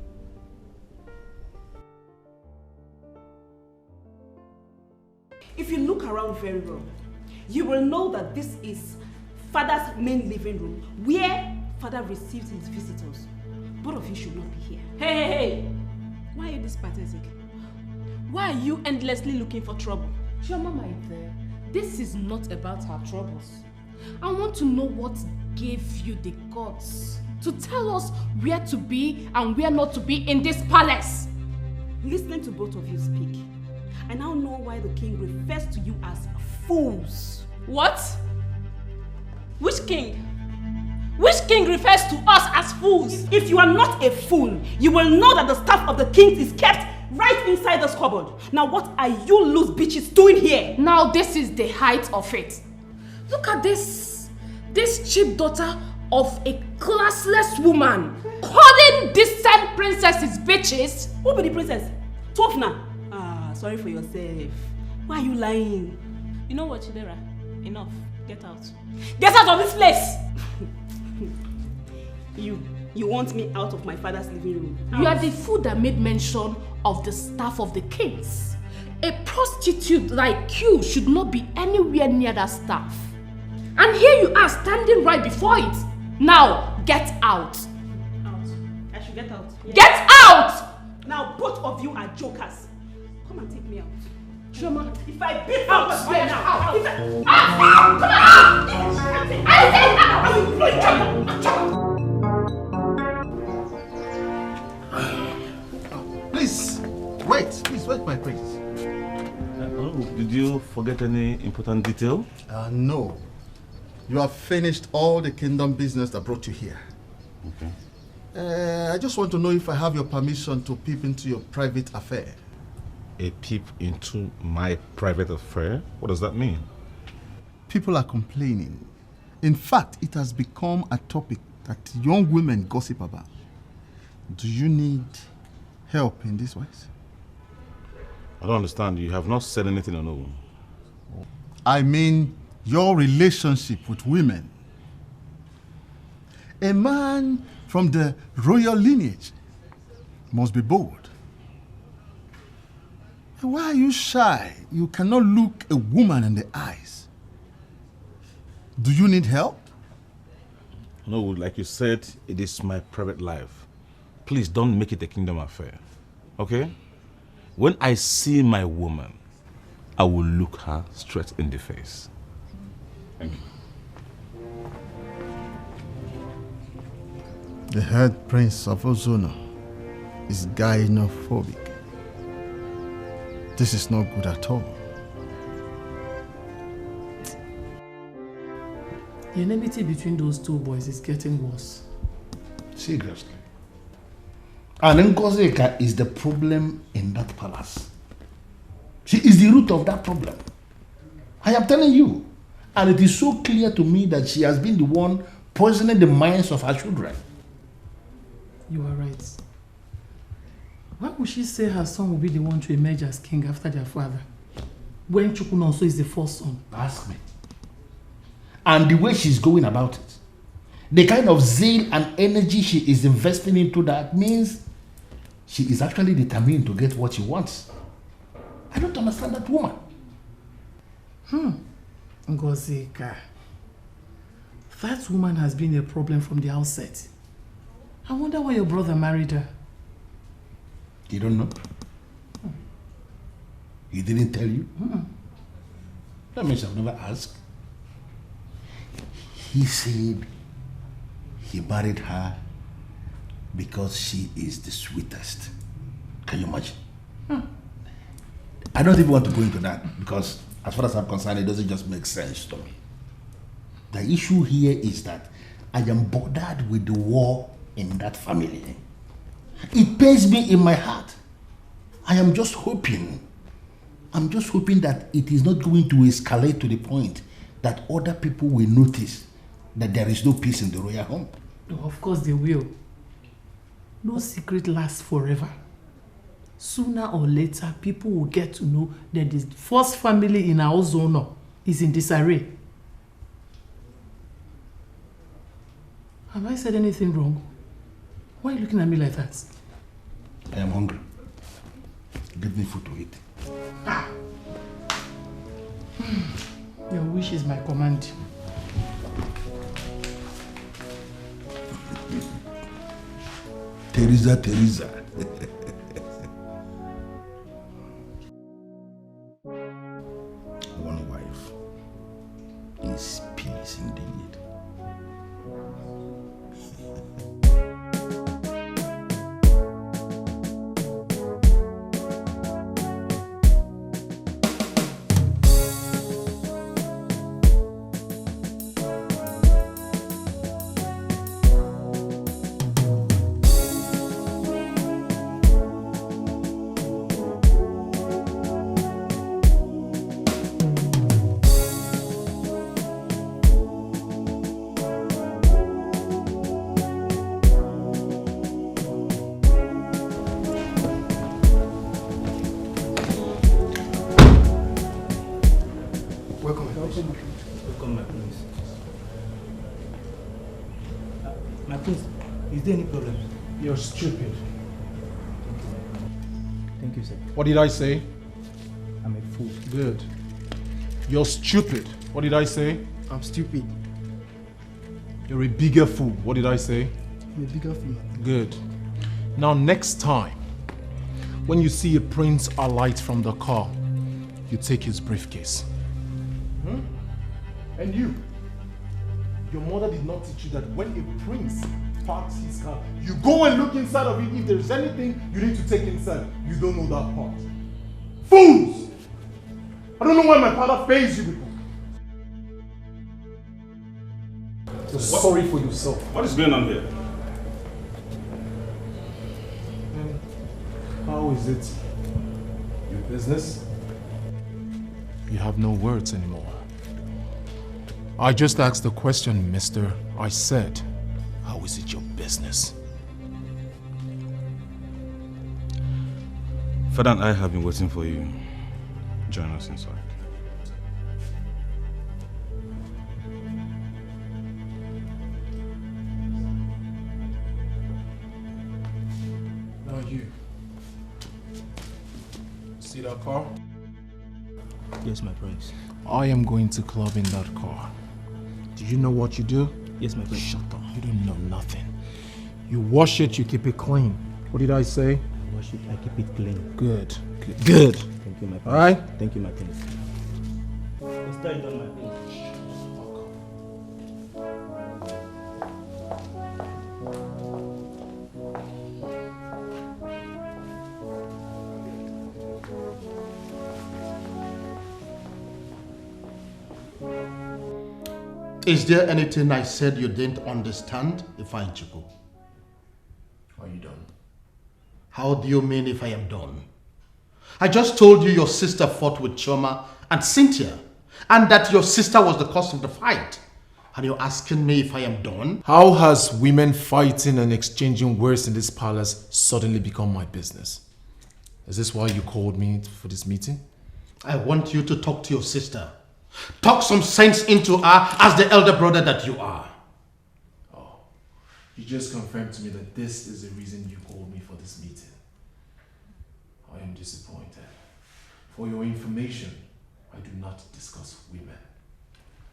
If you look around very well, you will know that this is Father's main living room, where Father receives his visitors. Both of you should not be here. Hey! Why are you this pathetic? Why are you endlessly looking for trouble? Chioma, my dear, this is not about our troubles. I want to know what gave you the guts to tell us where to be and where not to be in this palace. Listening to both of you speak, I now know why the king refers to you as fools. What? Which king? Which king refers to us as fools? If you are not a fool, you will know that the staff of the king is kept right inside this cupboard. Now what are you loose bitches doing here? Now this is the height of it. Look at this cheap daughter of a classless woman calling decent princesses bitches. Who be the princess? Twofna. Ah, sorry for yourself. Why are you lying? You know what, Chidera? Enough. Get out. Get out of this place! You want me out of my father's living room? You are the fool that made mention of the staff of the kings. A prostitute like you should not be anywhere near that staff. And here you are standing right before it. Now, get out. Out. I should get out. Yes. Get out! Now, both of you are jokers. Come and take me out. Chioma, if I beat out right now. Out! Please, wait, my prince. Did you forget any important detail? No. You have finished all the kingdom business that brought you here. Okay. I just want to know if I have your permission to peep into your private affair. A peep into my private affair? What does that mean? People are complaining. In fact, it has become a topic that young women gossip about. Do you need help in this ways? I don't understand. You have not said anything on no. I mean your relationship with women. A man from the royal lineage You must be bold. And why are you shy? You cannot look a woman in the eyes. Do you need help? No, like you said, it is my private life. Please don't make it a kingdom affair. Okay? When I see my woman, I will look her straight in the face. Thank you. The head prince of Ezeonu is gynophobic. This is not good at all. The enmity between those two boys is getting worse. Seriously. And Ngozi is the problem in that palace. She is the root of that problem. I am telling you. And it is so clear to me that she has been the one poisoning the minds of her children. You are right. Why would she say her son will be the one to emerge as king after their father, when Chukwunonso is the first son? Ask me. And the way she's going about it, the kind of zeal and energy she is investing into that means she is actually determined to get what she wants. I don't understand that woman. Ngozi, that woman has been a problem from the outset. I wonder why your brother married her. You don't know? He didn't tell you? That means I've never asked. He said he married her because she is the sweetest. Can you imagine? I don't even want to go into that because as far as I'm concerned, it doesn't just make sense to me. The issue here is that I am bothered with the war in that family. It pains me in my heart. I am just hoping that it is not going to escalate to the point that other people will notice that there is no peace in the royal home. Oh, of course they will. No secret lasts forever. Sooner or later, people will get to know that the first family in our zone is in disarray. Have I said anything wrong? Why are you looking at me like that? I am hungry. Give me food to eat. Your wish is my command. Teresa. One wife is peace indeed. Welcome, my prince. My prince, is there any problem? You're stupid. Thank you, sir. What did I say? I'm a fool. Good. You're stupid. What did I say? I'm stupid. You're a bigger fool. What did I say? I'm a bigger fool. Good. Now next time, when you see a prince alight from the car, you take his briefcase. And you, your mother did not teach you that when a prince parks his car, you go and look inside of it. If there's anything you need to take inside, you don't know that part. Fools! I don't know why my father pays you people. You're sorry for yourself. What is going on here? How is it your business? You have no words anymore. I just asked the question, mister. I said, how is it your business? Father and I have been waiting for you. Join us inside. Now you. See that car? Yes, my prince. I am going to club in that car. Do you know what you do? Yes, my prince. Shut up. You don't know nothing. You wash it, you keep it clean. What did I say? I wash it, I keep it clean. Good. Good. Thank you, my prince. All right? Thank you, my prince. What's that done, my prince? Is there anything I said you didn't understand, Ifeanyichukwu? Are you done? How do you mean if I am done? I just told you your sister fought with Choma and Cynthia, and that your sister was the cause of the fight. And you're asking me if I am done? How has women fighting and exchanging words in this palace suddenly become my business? Is this why you called me for this meeting? I want you to talk to your sister. Talk some sense into her as the elder brother that you are. Oh, you just confirmed to me that this is the reason you called me for this meeting. I am disappointed. For your information, I do not discuss women.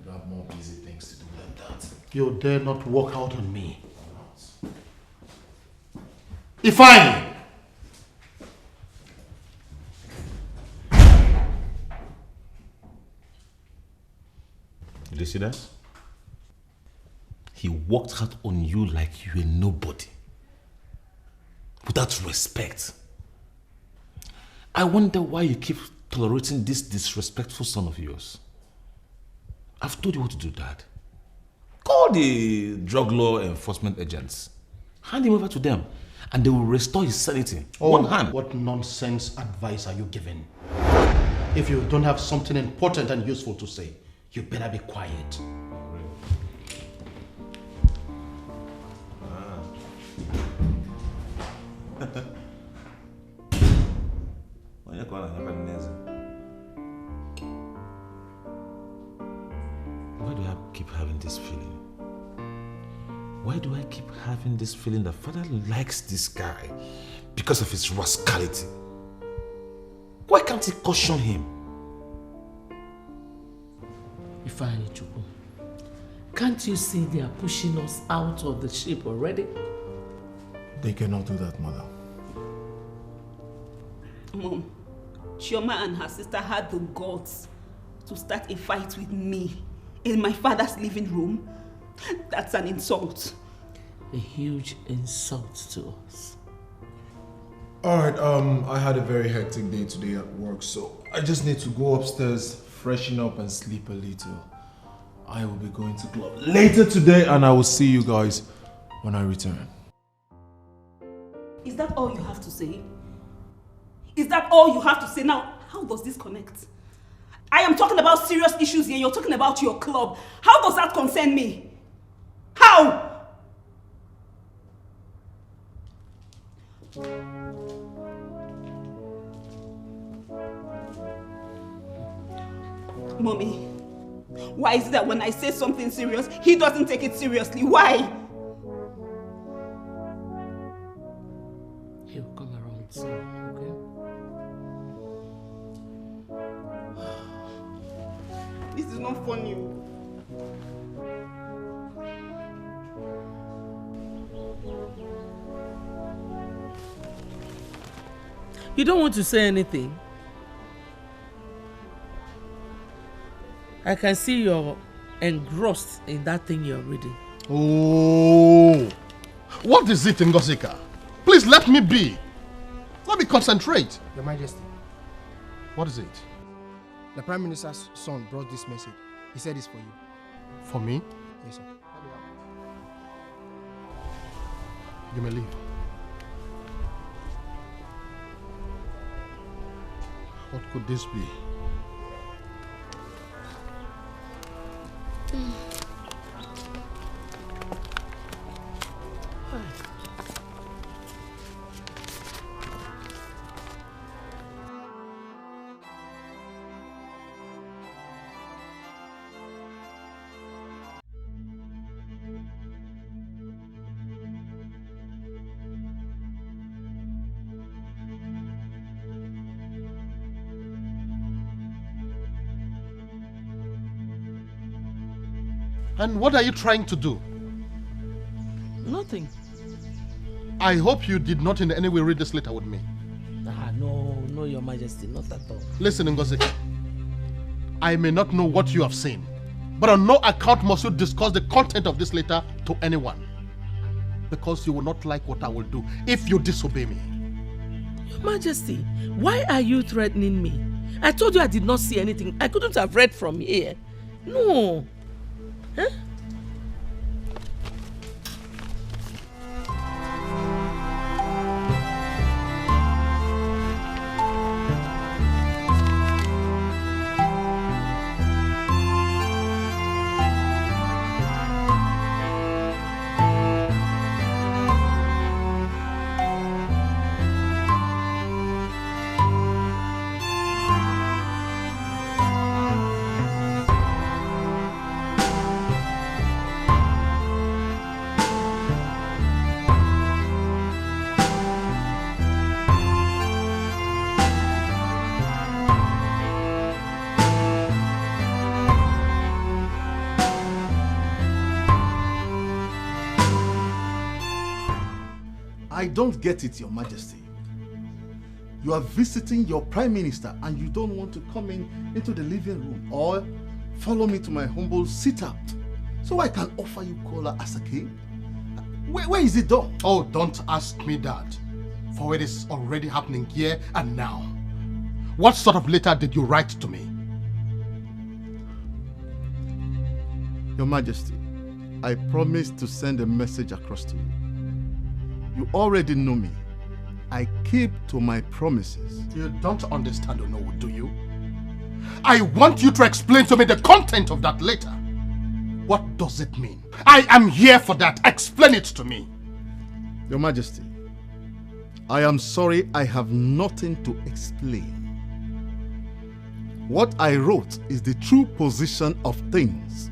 I have more busy things to do than that. You dare not walk out on me. Ifeanyi! Did you see that? He walked out on you like you were nobody. Without respect. I wonder why you keep tolerating this disrespectful son of yours. I've told you what to do, Dad. Call the drug law enforcement agents. Hand him over to them and they will restore his sanity. Oh, One hand. What nonsense advice are you giving? If you don't have something important and useful to say, you better be quiet. Why do I keep having this feeling? Why do I keep having this feeling that Father likes this guy because of his rascality? Why can't he caution him? Ifeanyichukwu, can't you see they are pushing us out of the ship already? They cannot do that, Mother. Mom, Chioma and her sister had the guts to start a fight with me in my father's living room. That's an insult. A huge insult to us. Alright, I had a very hectic day today at work, so I just need to go upstairs, freshen up and sleep a little. I will be going to club later today and I will see you guys when I return. Is that all you have to say? Is that all you have to say? Now, how does this connect? I am talking about serious issues here. You're talking about your club. How does that concern me? How? Mommy, why is it that when I say something serious, he doesn't take it seriously? Why? He'll come around soon, okay? This is not funny. You don't want to say anything? I can see you're engrossed in that thing you're reading. Oh, what is it, Ngozi? Please let me be. Let me concentrate. Your Majesty, What is it? the Prime Minister's son brought this message. He said it's for you. For me? Yes, sir. You may leave. What could this be? And what are you trying to do? Nothing. I hope you did not in any way read this letter with me. No, Your Majesty, not at all. Listen, Ngozi. I may not know what you have seen, but on no account must you discuss the content of this letter to anyone. Because you will not like what I will do if you disobey me. Your Majesty, why are you threatening me? I told you I did not see anything. I couldn't have read from here. No. Huh? I don't get it, Your Majesty. You are visiting your Prime Minister and you don't want to come into the living room or follow me to my humble sit-out so I can offer you cola as a king? Where is it done? Oh, don't ask me that, for it is already happening here and now. What sort of letter did you write to me? Your Majesty, I promised to send a message across to you. You already know me. I keep to my promises. You don't understand, Uno, do you? I want you to explain to me the content of that letter. What does it mean? I am here for that. Explain it to me. Your Majesty, I am sorry I have nothing to explain. What I wrote is the true position of things,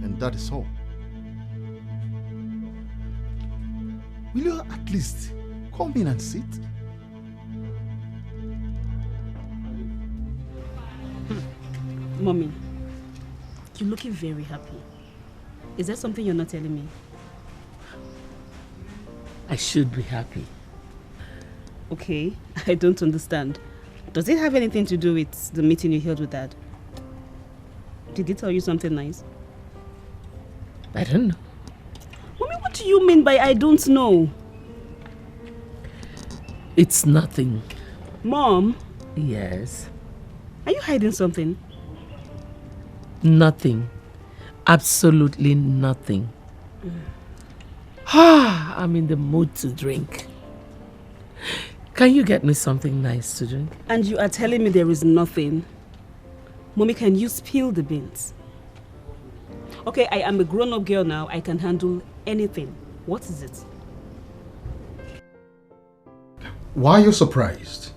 and that is all. Will you at least come in and sit? Mommy, you're looking very happy. Is there something you're not telling me? I should be happy. Okay, I don't understand. Does it have anything to do with the meeting you held with Dad? Did he tell you something nice? I don't know. Mommy, what do you mean by I don't know? It's nothing. Mom? Yes? Are you hiding something? Nothing. Absolutely nothing. I'm in the mood to drink. Can you get me something nice to drink? And you are telling me there is nothing? Mommy, can you spill the beans? Okay, I am a grown-up girl now. I can handle anything. What is it? Why are you surprised?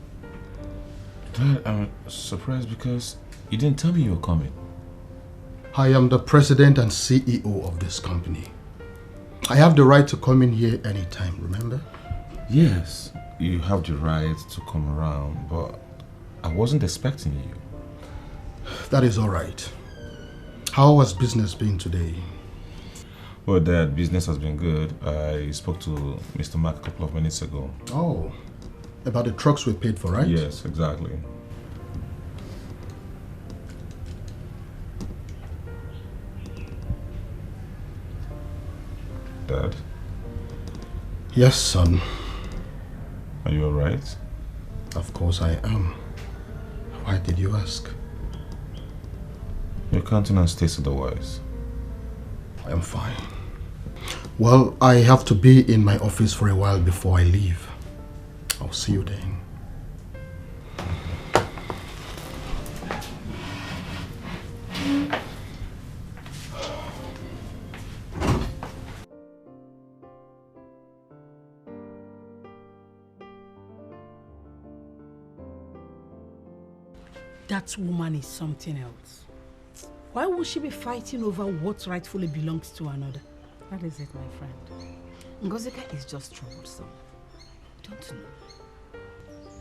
I'm surprised because you didn't tell me you were coming. I am the president and CEO of this company. I have the right to come in here anytime, remember? Yes, you have the right to come around, but I wasn't expecting you. That is all right. How has business been today? Well, Dad, business has been good. I spoke to Mr. Mark a couple of minutes ago. Oh, about the trucks we paid for, right? Yes, exactly. Dad? Yes, son. Are you alright? Of course I am. Why did you ask? Your countenance states otherwise. I am fine. Well, I have to be in my office for a while before I leave. I'll see you then. That woman is something else. Why would she be fighting over what rightfully belongs to another? That is it, my friend. Ngozika is just troublesome. Don't you know?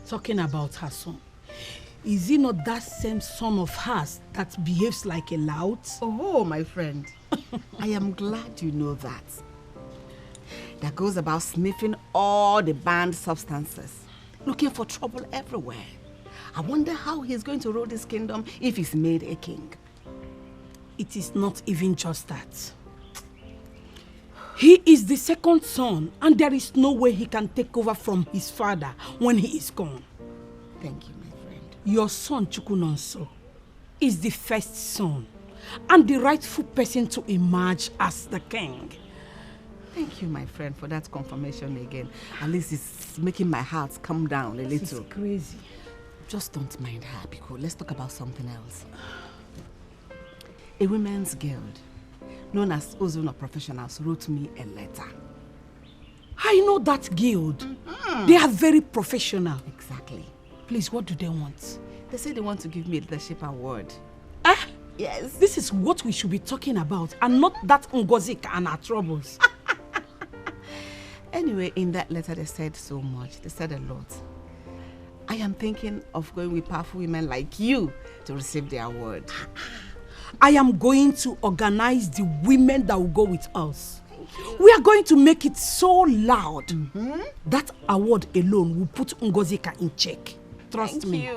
Talking about her son. Is he not that same son of hers that behaves like a lout? Oh, my friend. I am glad you know that. That goes about sniffing all the banned substances, looking for trouble everywhere. I wonder how he's going to rule this kingdom if he's made a king. It is not even just that. He is the second son, and there is no way he can take over from his father when he is gone. Thank you, my friend. Your son, Chukunonso, is the first son and the rightful person to emerge as the king. Thank you, my friend, for that confirmation again. At least it's making my heart calm down a little. It's crazy. Just don't mind her, because let's talk about something else. A women's guild, known as Ezeonu Professionals, wrote me a letter. I know that guild. They are very professional. Exactly. Please, what do they want? They say they want to give me a leadership award. Yes. This is what we should be talking about, and not that Ngozi and her troubles. Anyway, in that letter they said so much. They said a lot. I am thinking of going with powerful women like you to receive the award. I am going to organize the women that will go with us. We are going to make it so loud. That award alone will put Ngozika in check. Trust me.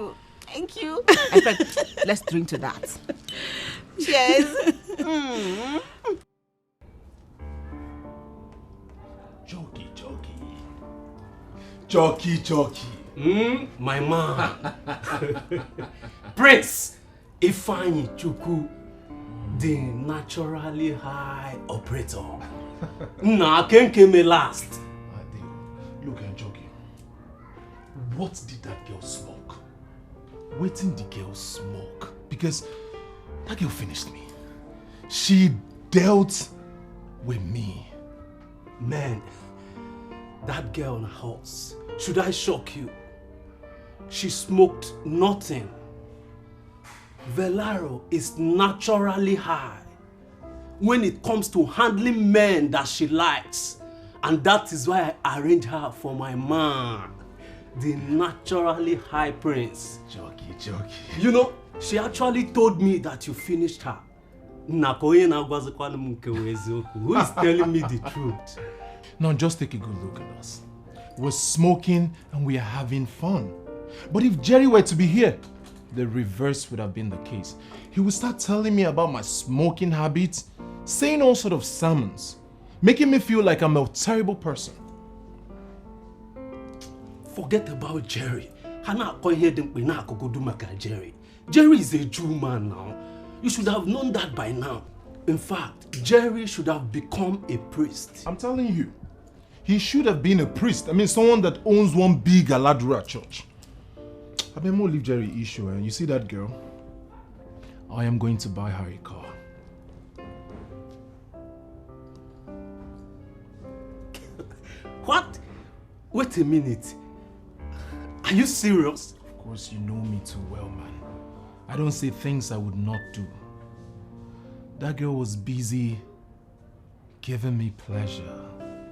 Thank you. In fact, let's drink to that. Cheers. Jockey. My man. Prince Ifeanyi Chukwu, the naturally high operator. Nah, Ken came last. Look, Jockey. What did that girl smoke? Waiting the girl smoke. Because that girl finished me. She dealt with me. Man, that girl on a horse. Should I shock you? She smoked nothing. Velaro is naturally high when it comes to handling men that she likes. And that is why I arranged her for my man, the naturally high prince. Jockey. You know, she actually told me that you finished her. Who is telling me the truth? Now just take a good look at us. We're smoking and we are having fun. But if Jerry were to be here, the reverse would have been the case. He would start telling me about my smoking habits, saying all sort of sermons, making me feel like I'm a terrible person. Forget about Jerry. Jerry is a Jew man now. You should have known that by now. In fact, Jerry should have become a priest. I'm telling you, he should have been a priest. I mean, someone that owns one big Aladura church. I mean, more leave Jerry issue. You see that girl? I am going to buy her a car. What? Wait a minute. Are you serious? Of course, you know me too well, man. I don't say things I would not do. That girl was busy giving me pleasure.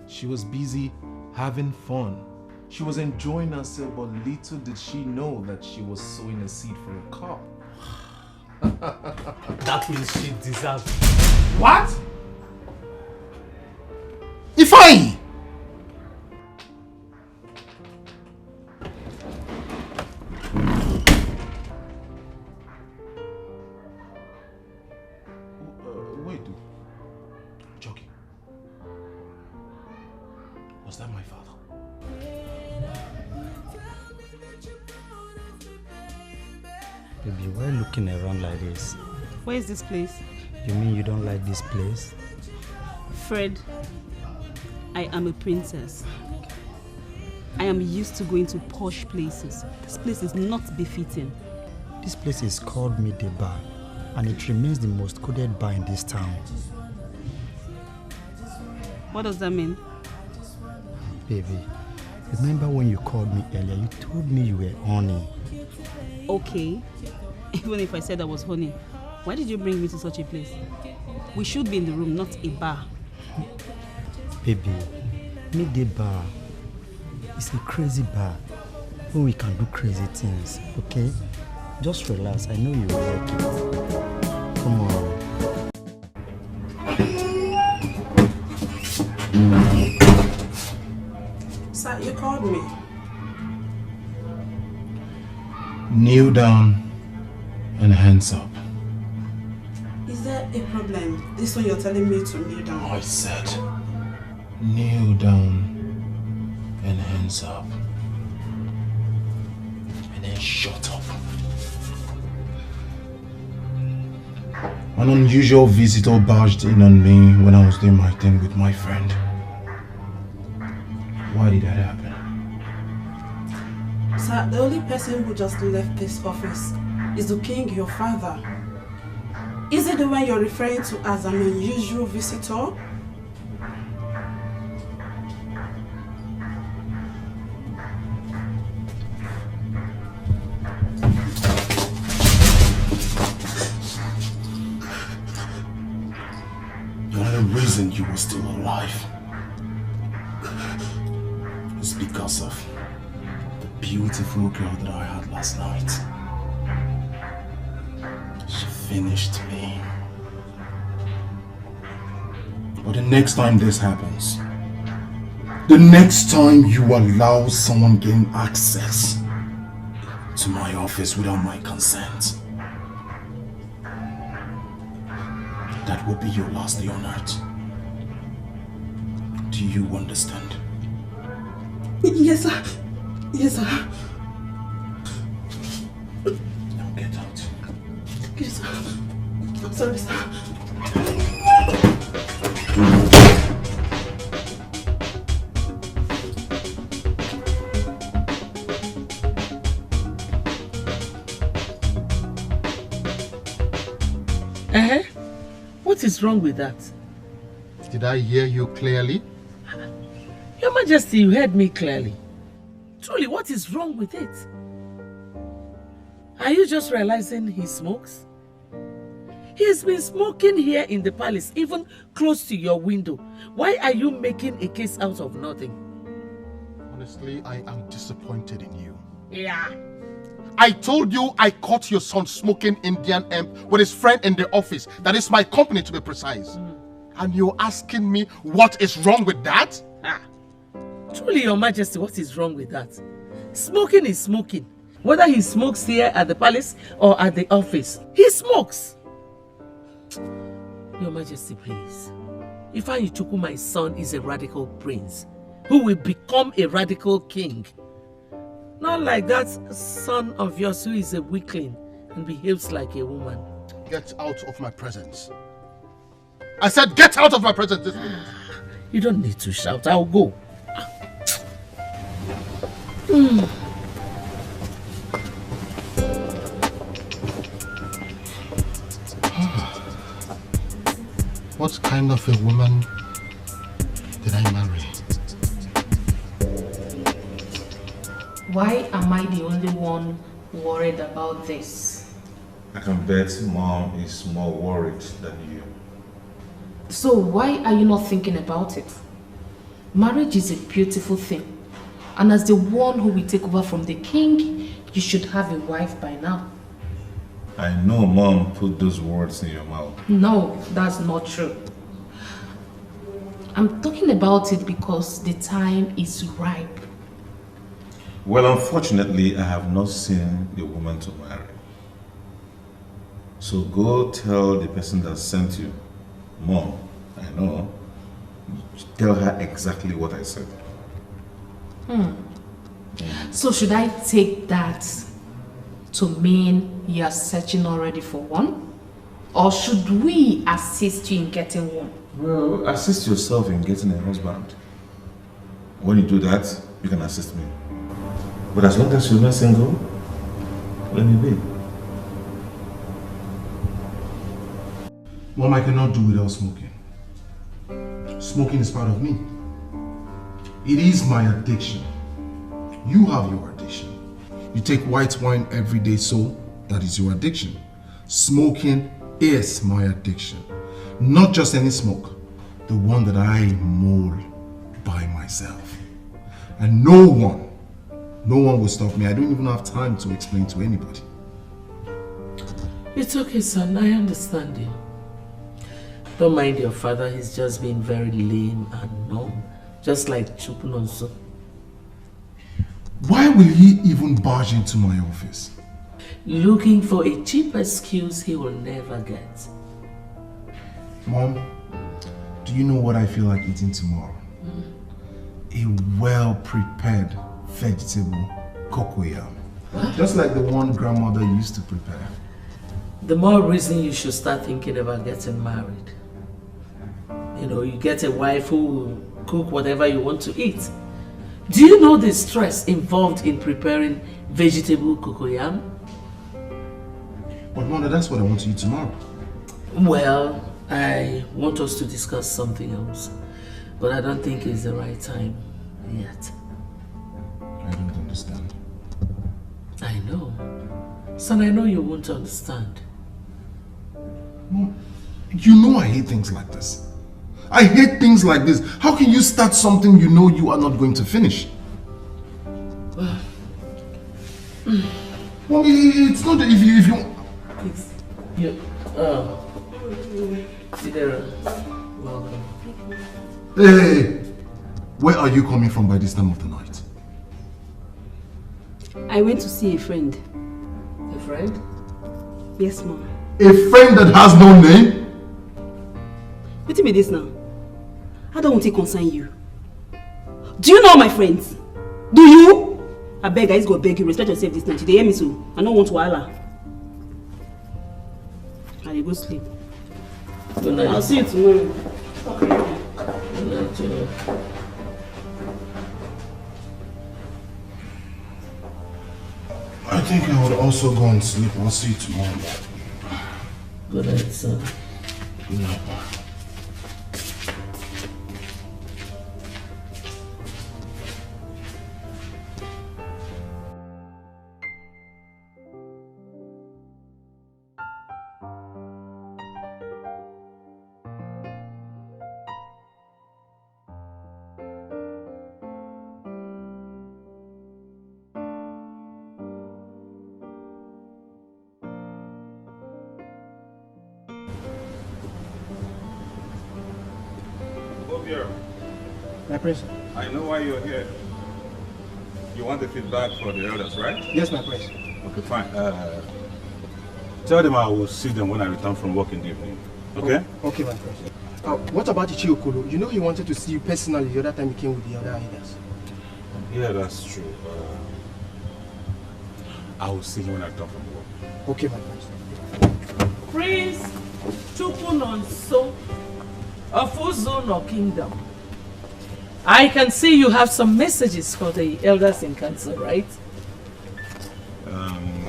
She was busy having fun. She was enjoying herself, but little did she know that she was sowing a seed for a car. That means she deserves it. What? Ifeanyi! Wait, Jockey. Was that my father? Baby, why are you looking around like this? Where is this place? You mean you don't like this place? Fred, I am a princess. I am used to going to posh places. This place is not befitting. This place is called Midday Bar, and it remains the most coded bar in this town. What does that mean? Baby, remember when you called me earlier, you told me you were honey. Okay, even if I said I was honey, why did you bring me to such a place? We should be in the room, not a bar. Baby, Midday Bar is a crazy bar where we can do crazy things, okay? Just relax. I know you will like it. Come on. Sir, you called me. Kneel down and hands up. Is there a problem? This one you're telling me to kneel down. I said, kneel down and hands up. And then shut up. An unusual visitor barged in on me when I was doing my thing with my friend. Why did that happen? Sir, the only person who just left this office is the king, your father. Is it the one you're referring to as an unusual visitor? The only reason you were still alive is because of the beautiful girl that I had last night. She finished me. But the next time this happens, the next time you allow someone gain access to my office without my consent, that will be your last day on earth. Do you understand? Yes, sir. Yes, sir. Now get out. Yes, sir. I'm sorry, sir. What is wrong with that? Did I hear you clearly? Your Majesty, you heard me clearly. Truly, what is wrong with it? Are you just realizing he smokes? He has been smoking here in the palace, even close to your window. Why are you making a case out of nothing? Honestly, I am disappointed in you. Yeah. I told you I caught your son smoking Indian hemp with his friend in the office. That is my company, to be precise. And you're asking me what is wrong with that? Truly, Your Majesty, what is wrong with that? Smoking is smoking. Whether he smokes here at the palace or at the office, he smokes. Your Majesty, please. Ifeanyi Chukwu, my son, is a radical prince who will become a radical king. Not like that son of yours who is a weakling and behaves like a woman. Get out of my presence. I said get out of my presence this minute. You don't need to shout. I'll go. What kind of a woman did I marry? Why am I the only one worried about this? I can bet Mom is more worried than you. So why are you not thinking about it? Marriage is a beautiful thing. And as the one who will take over from the king, you should have a wife by now. I know Mom put those words in your mouth. No, that's not true. I'm talking about it because the time is ripe. Well, unfortunately, I have not seen the woman to marry. So go tell the person that sent you, Mom, I know, tell her exactly what I said. So should I take that to mean you are searching already for one? Or should we assist you in getting one? Well, assist yourself in getting a husband. When you do that, you can assist me. But as long as you're not single, let me be. Mom, I cannot do without smoking. Smoking is part of me. It is my addiction. You have your addiction. You take white wine every day, so that is your addiction. Smoking is my addiction. Not just any smoke, the one that I mold by myself. And no one will stop me. I don't even have time to explain to anybody. It's okay, son. I understand you. Don't mind your father. He's just being very lame and numb. Just like Chupunonso. Why will he even barge into my office? Looking for a cheap excuse he will never get. Mom, do you know what I feel like eating tomorrow? A well-prepared vegetable cocoyam. Just like the one grandmother used to prepare. The more reason you should start thinking about getting married. You know, you get a wife who will cook whatever you want to eat. Do you know the stress involved in preparing vegetable cocoyam? But Mother, that's what I want to eat tomorrow. Well, I want us to discuss something else. But I don't think it's the right time yet. I don't understand. I know. Son, I know you won't understand. Mom, you know I hate things like this. I hate things like this. How can you start something you know you are not going to finish? Well, it's not that if you... It's... You... Sidera, welcome. Hey! Where are you coming from by this time of the night? I went to see a friend. A friend? Yes, Mom. A friend that has no name? What be this now? I don't want to concern you. Do you know my friends? Do you? I beg, guys, go beg you. Respect yourself this night. You hear me so? I don't want to holler. I go sleep. Good night. I'll see you tomorrow. Good night, Joe. I think I would also go and sleep. I'll see you tomorrow. Good night, son. Good night. My prince. I know why you're here. You want the feedback for the elders, right? Yes, my prince. Okay, fine. Tell them I will see them when I return from work in the evening. Okay? Oh, okay, my prince. What about Ichiokolo? You know he wanted to see you personally the other time he came with the other elders. Yeah, that's true. I will see him when I return from work. Okay, my prince. Prince Chupunonso of Ugezu Kingdom. I can see you have some messages for the elders in council, right?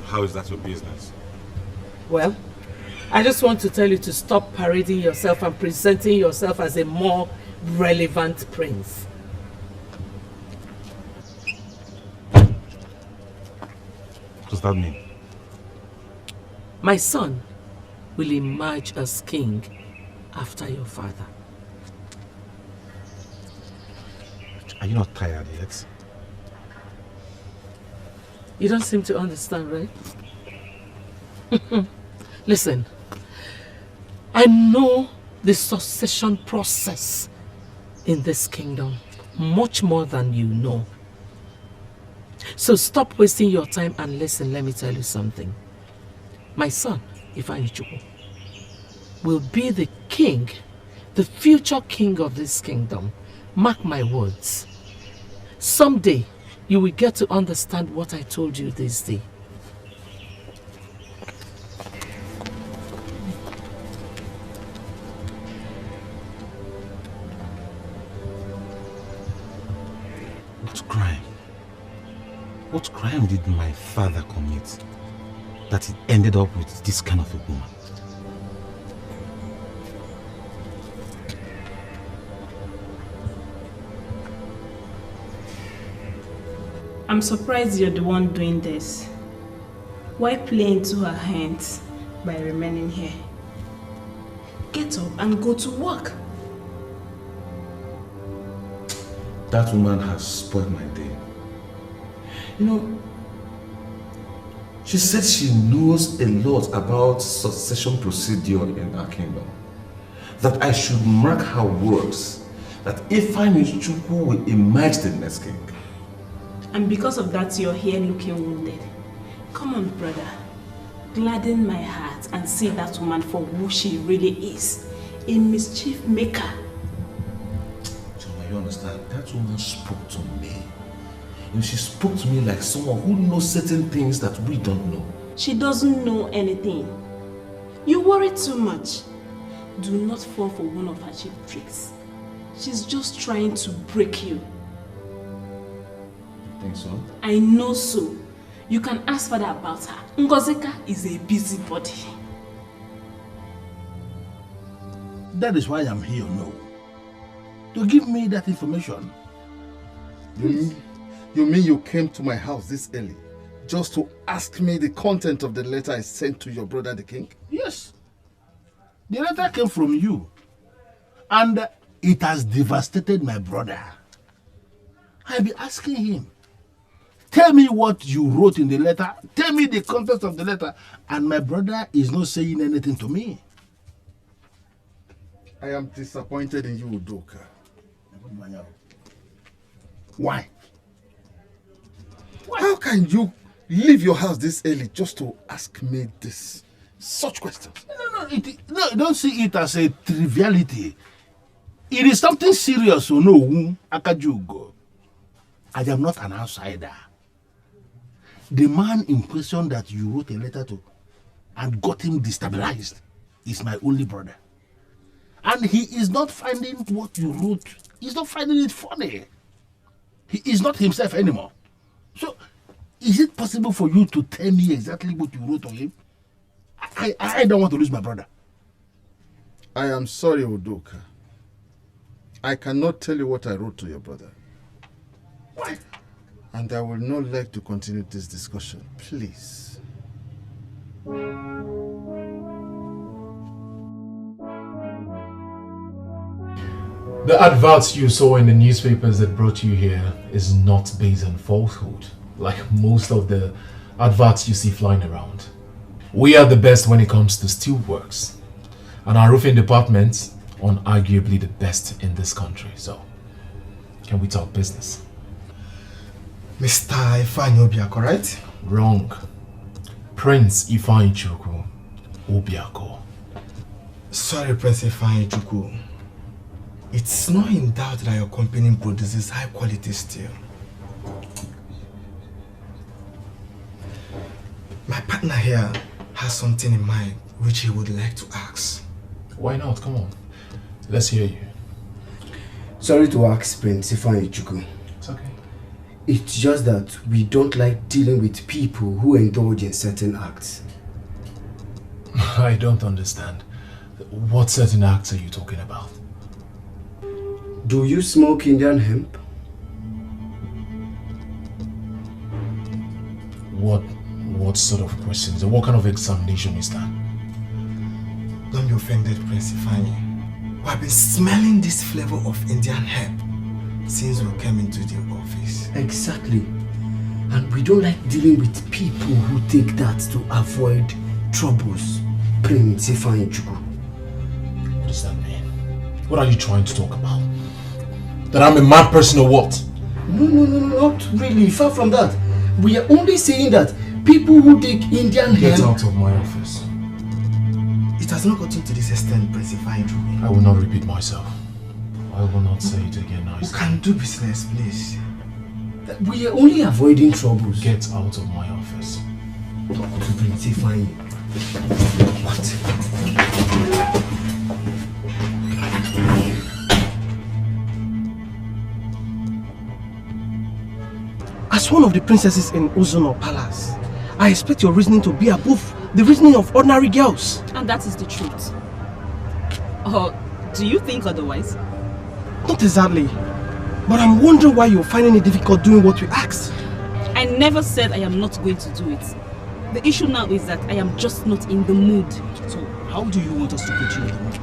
How is that your business? Well, I just want to tell you to stop parading yourself and presenting yourself as a more relevant prince. What does that mean? My son will emerge as king after your father. Are you not tired yet? You don't seem to understand, right? Listen, I know the succession process in this kingdom much more than you know. So stop wasting your time and listen, let me tell you something. My son, Ifeanyichukwu, will be the king, the future king of this kingdom. Mark my words. Someday, you will get to understand what I told you this day. What crime did my father commit that he ended up with this kind of a woman? I'm surprised you're the one doing this. Why play into her hands by remaining here? Get up and go to work. That woman has spoiled my day. You know, She said she knows a lot about succession procedure in our kingdom. That I should mark her words, that Ifeanyi will emerge the next king. And because of that, you're here looking wounded. Come on, brother. Gladden my heart and see that woman for who she really is. A mischief maker. Choma, you understand? That woman spoke to me. And she spoke to me like someone who knows certain things that we don't know. She doesn't know anything. You worry too much. Do not fall for one of her cheap tricks. She's just trying to break you. You think so? I know so. You can ask father about her. Ngozi is a busybody. That is why I'm here, no. To give me that information. You mean you came to my house this early just to ask me the content of the letter I sent to your brother the king? Yes. The letter came from you. And it has devastated my brother. I'll be asking him. Tell me what you wrote in the letter. Tell me the context of the letter. And my brother is not saying anything to me. I am disappointed in you, Udoka. Why? How can you leave your house this early just to ask me this? Such questions. No, don't see it as a triviality. It is something serious, so no, Akajugo. I am not an outsider. The man in question that you wrote a letter to and got him destabilized is my only brother. And he is not finding what you wrote, he's not finding it funny. He is not himself anymore. So, is it possible for you to tell me exactly what you wrote to him? I don't want to lose my brother. I am sorry, Udoka. I cannot tell you what I wrote to your brother. Why? And I will not like to continue this discussion. Please. The adverts you saw in the newspapers that brought you here is not based on falsehood, like most of the adverts you see flying around. We are the best when it comes to steelworks, and our roofing department unarguably the best in this country. So, can we talk business? Mr. Ifeanyi Obiako, right? Wrong. Prince Ifeanyi Obiako. Sorry, Prince Ifeanyi. It's not in doubt that your company produces high quality steel. My partner here has something in mind which he would like to ask. Why not? Come on. Let's hear you. Sorry to ask, Prince Ifeanyi. It's okay. It's just that we don't like dealing with people who indulge in certain acts. I don't understand. What certain acts are you talking about? Do you smoke Indian hemp? What sort of questions? What kind of examination is that? Don't be offended, Prince Ifeanyi. We have been smelling this flavor of Indian hemp since we came into the office. Exactly. And we don't like dealing with people who take that to avoid troubles. Prince Ifeanyi. What does that mean? What are you trying to talk about? That I'm a mad person or what? No, not really. Far from that. We are only saying that people who take Indian hemp... Get out of my office. It has not gotten to this extent, Prince Ifeanyi. I will not repeat myself. I will not say it again nicely. We can do business, please. We are only avoiding troubles. Get out of my office. Prince Ifeanyi. What? As one of the princesses in Ezeonu Palace, I expect your reasoning to be above the reasoning of ordinary girls. And that is the truth. Or do you think otherwise? Not exactly. But I'm wondering why you're finding it difficult doing what we asked. I never said I am not going to do it. The issue now is that I am just not in the mood. So, how do you want us to put you in the mood?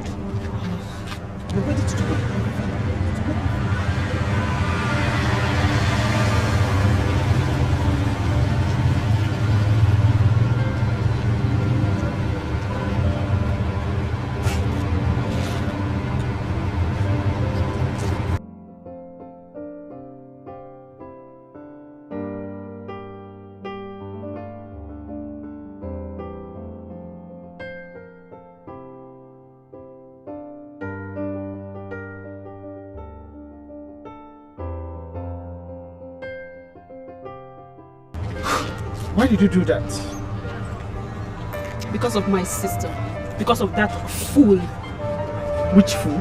You're ready to do it. Why did you do that? Because of my sister. Because of that fool. Which fool?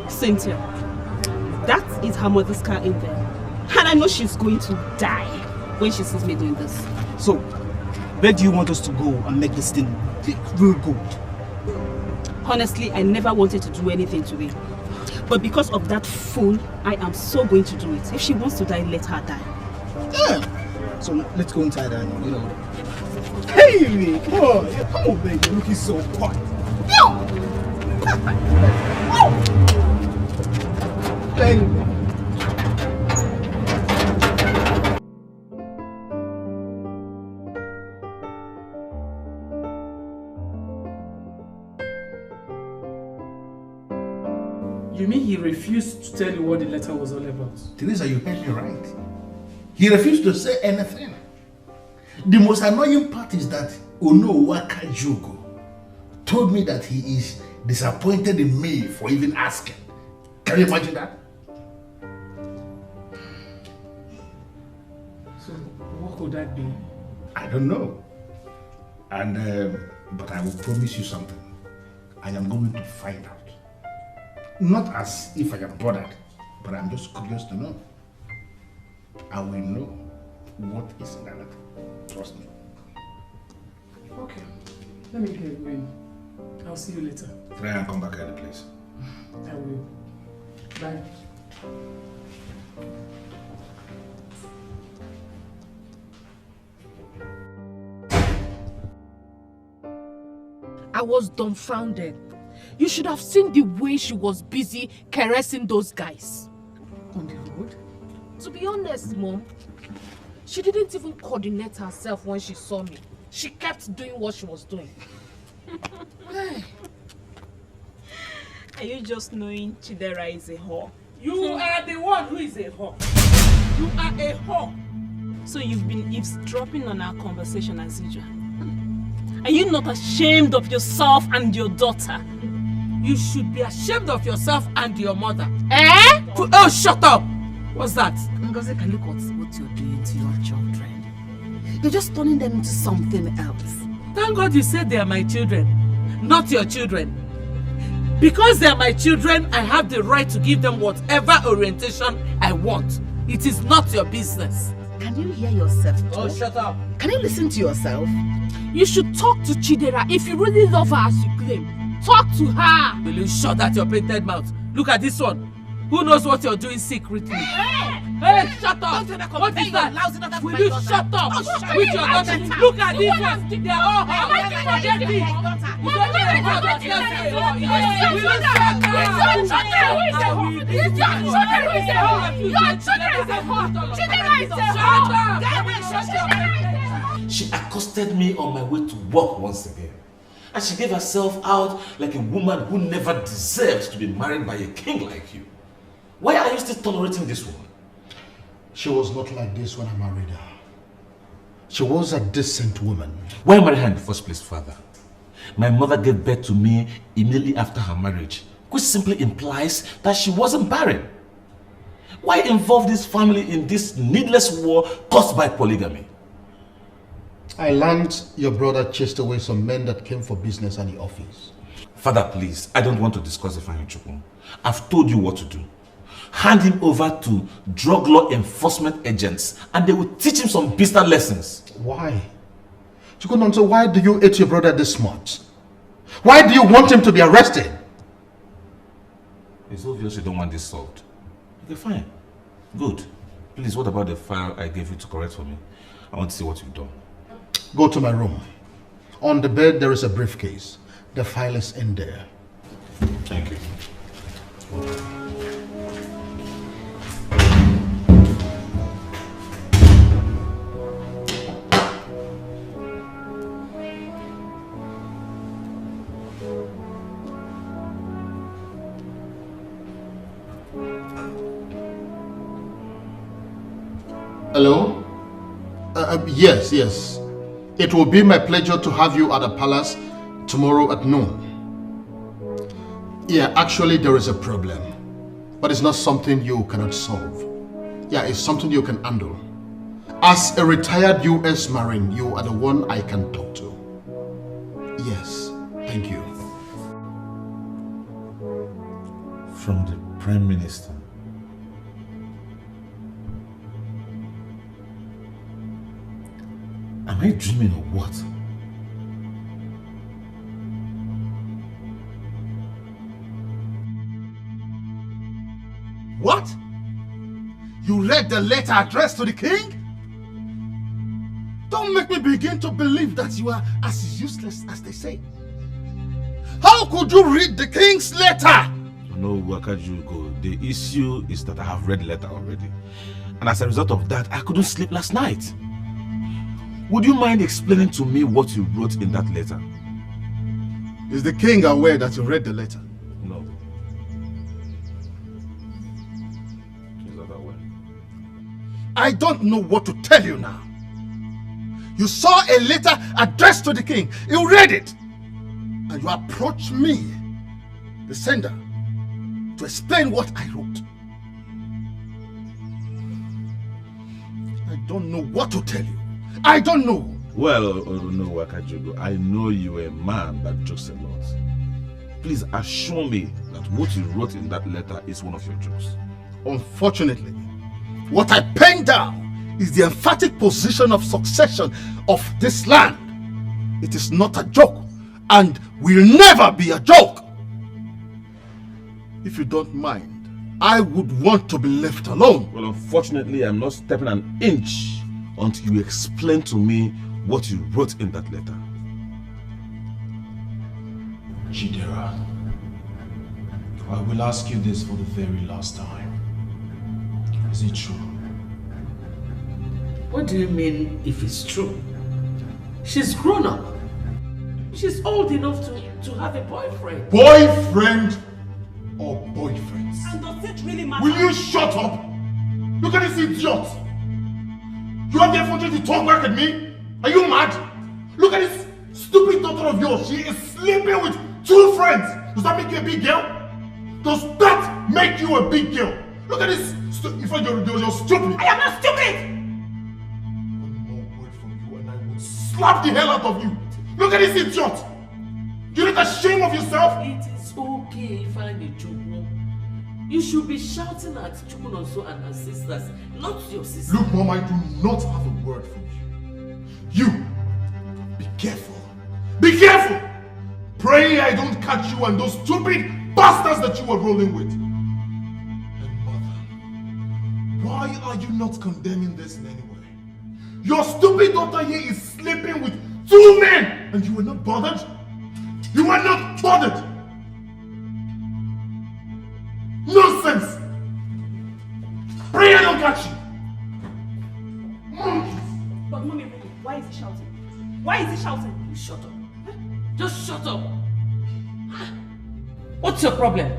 Cynthia. That is her mother's car in there. And I know she's going to die when she sees me doing this. So, where do you want us to go and make this thing real good? Honestly, I never wanted to do anything today. But because of that fool, I am so going to do it. If she wants to die, let her die. Yeah. So let's go inside and, Hey, come on, baby, you're looking so hot. Hey. You mean he refused to tell you what the letter was all about? Teresa, you heard me right. He refused to say anything. The most annoying part is that Onowaka Jogo told me that he is disappointed in me for even asking. Can you imagine that? So, what could that be? I don't know. And but I will promise you something. I am going to find out. Not as if I am bothered, but I'm just curious to know. I will know what is in that letter. Trust me. Okay. Let me get going. I'll see you later. Try and come back early, please. I will. Bye. I was dumbfounded. You should have seen the way she was busy caressing those guys. On the road? To be honest, Mom, she didn't even coordinate herself when she saw me. She kept doing what she was doing. Are you just knowing Chidera is a whore? You are the one who is a whore. You are a whore. So you've been eavesdropping on our conversation as usual. Are you not ashamed of yourself and your daughter? You should be ashamed of yourself and your mother. Eh? Oh, shut up! What's that? Ngozi, can look at what you're doing to your children. You're just turning them into something else. Thank God you said they are my children, not your children. Because they are my children, I have the right to give them whatever orientation I want. It is not your business. Can you hear yourself talk? Oh, shut up. Can you listen to yourself? You should talk to Chidera if you really love her as you claim. Talk to her. Will you shut that your painted mouth? Look at this one. Who knows what you're doing secretly? Hey, shut up! What is that? Will you shut up? With your daughter? Look at this one. They are all hot. Forget me. You don't know what She accosted me on my way to work once again. And she gave herself out like a woman who never deserved to be married by a king like you. Why are you still tolerating this woman? She was not like this when I married her. She was a decent woman. Why marry her in the first place, father? My mother gave birth to me immediately after her marriage, which simply implies that she wasn't barren. Why involve this family in this needless war caused by polygamy? I learned your brother chased away some men that came for business at the office. Father, please, I don't want to discuss the Chukwu. I've told you what to do. Hand him over to drug law enforcement agents and they will teach him some business lessons. Why? Chukwunonso, why do you hate your brother this much? Why do you want him to be arrested? It's obvious you don't want this solved. Okay, fine. Good. Please, what about the file I gave you to correct for me? I want to see what you've done. Go to my room. On the bed, there is a briefcase. The file is in there. Thank you. Hello? Yes. It will be my pleasure to have you at the palace tomorrow at noon. Yeah, actually there is a problem, but it's not something you cannot solve. Yeah, it's something you can handle. As a retired U.S. Marine, you are the one I can talk to. Yes, thank you. From the Prime Minister. Am I dreaming or what? What? You read the letter addressed to the king? Don't make me begin to believe that you are as useless as they say. How could you read the king's letter? No, Ugezu.J. The issue is that I have read the letter already. And as a result of that, I couldn't sleep last night. Would you mind explaining to me what you wrote in that letter? Is the king aware that you read the letter? No. He's not aware. I don't know what to tell you now. You saw a letter addressed to the king. You read it. And you approached me, the sender, to explain what I wrote. I don't know what to tell you. I don't know. Well, no, Ugezu.J, I know you're a man that jokes a lot. Please assure me that what you wrote in that letter is one of your jokes. Unfortunately, what I penned down is the emphatic position of succession of this land. It is not a joke and will never be a joke. If you don't mind, I would want to be left alone. Well, unfortunately, I'm not stepping an inch until you explain to me what you wrote in that letter. Chidera, I will ask you this for the very last time. Is it true? What do you mean if it's true? She's grown up. She's old enough to have a boyfriend. Boyfriend or boyfriends? And does it really matter? Will you shut up? Look at this idiot. You have the opportunity to talk back at me? Are you mad? Look at this stupid daughter of yours. She is sleeping with 2 friends. Does that make you a big girl? Does that make you a big girl? Look at this. In fact, you're stupid. I am not stupid. One more word from you and I will slap the hell out of you. Look at this idiot. You're not ashamed of yourself? It is okay if I'm a Chukwu. You should be shouting at Chukwunonso and her sisters, not your sister. Look, Mom, I do not have a word for you. You, be careful. Be careful! Pray I don't catch you and those stupid bastards that you were rolling with. And Mother, why are you not condemning this in any way? Your stupid daughter here is sleeping with 2 men and you were not bothered? You were not bothered! Nonsense! Pray I don't catch you! Monkeys! But Mommy, why is he shouting? Why is he shouting? You shut up. Just shut up. What's your problem?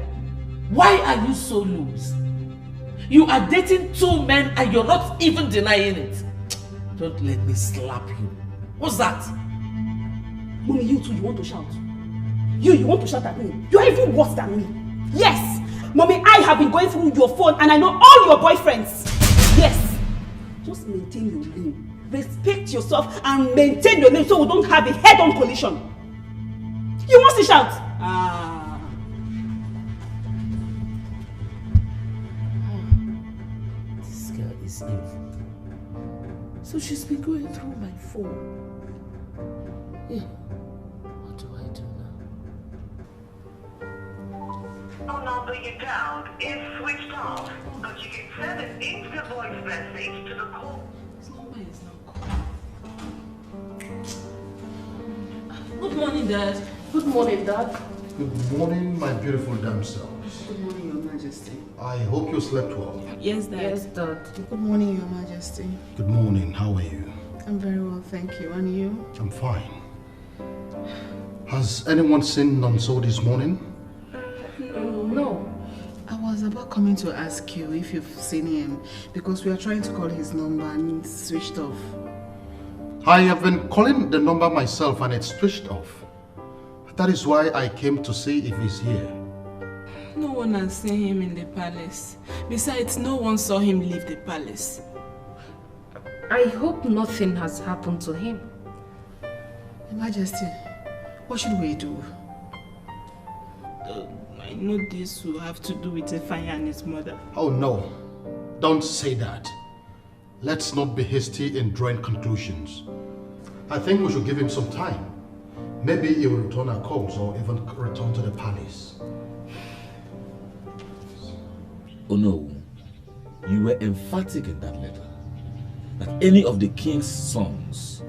Why are you so loose? You are dating 2 men and you're not even denying it. Don't let me slap you. What's that? Mommy, you too, you want to shout. You want to shout at me. You are even worse than me. Yes! Mommy, I have been going through your phone and I know all your boyfriends. Yes! Just maintain your lane. Respect yourself and maintain your lane so we don't have a head-on collision. You want to shout? This girl is evil. So she's been going through my phone. Yeah. What do I do now? Our number you dialed is switched off, but you can send an instant voice message to the call. This number is not calling. Good morning, Dad. Good morning, Dad. Good morning, my beautiful damsels. Good morning, Your Majesty. I hope you slept well. Yes, Dad. Yes, Dad. Good morning, Your Majesty. Good morning, how are you? I'm very well, thank you. And you? I'm fine. Has anyone seen Nonso this morning? No. I was about coming to ask you if you've seen him because we are trying to call his number and it's switched off. I have been calling the number myself and it's switched off. That is why I came to see if he's here. No one has seen him in the palace. Besides, no one saw him leave the palace. I hope nothing has happened to him. Your Majesty, what should we do? I know this will have to do with Ifeanyi and his mother. Oh no, don't say that. Let's not be hasty in drawing conclusions. I think we should give him some time. Maybe he will return our calls or even return to the palace. Oh no, you were emphatic in that letter that any of the king's sons,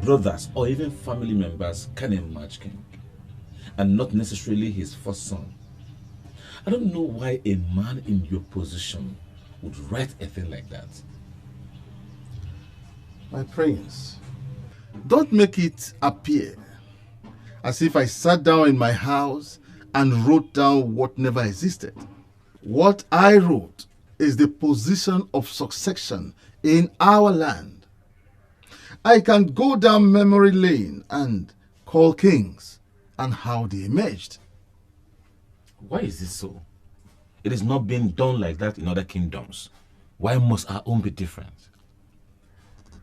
brothers, or even family members can emerge king, and not necessarily his first son. I don't know why a man in your position would write a thing like that. My prince, don't make it appear as if I sat down in my house and wrote down what never existed. What I wrote is the position of succession in our land. I can go down memory lane and call kings and how they emerged. Why is this so? It is not being done like that in other kingdoms. Why must our own be different?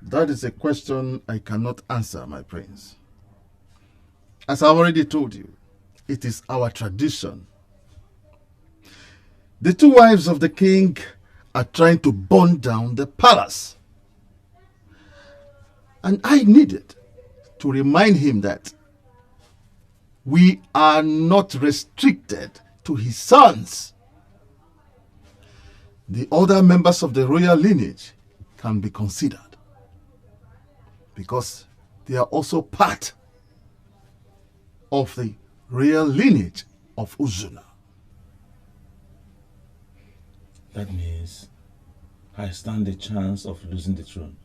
That is a question I cannot answer, my prince. As I already told you, it is our tradition. The two wives of the king are trying to burn down the palace. And I needed to remind him that we are not restricted to his sons. The other members of the royal lineage can be considered because they are also part of the royal lineage of Ugezu. That means I stand a chance of losing the throne.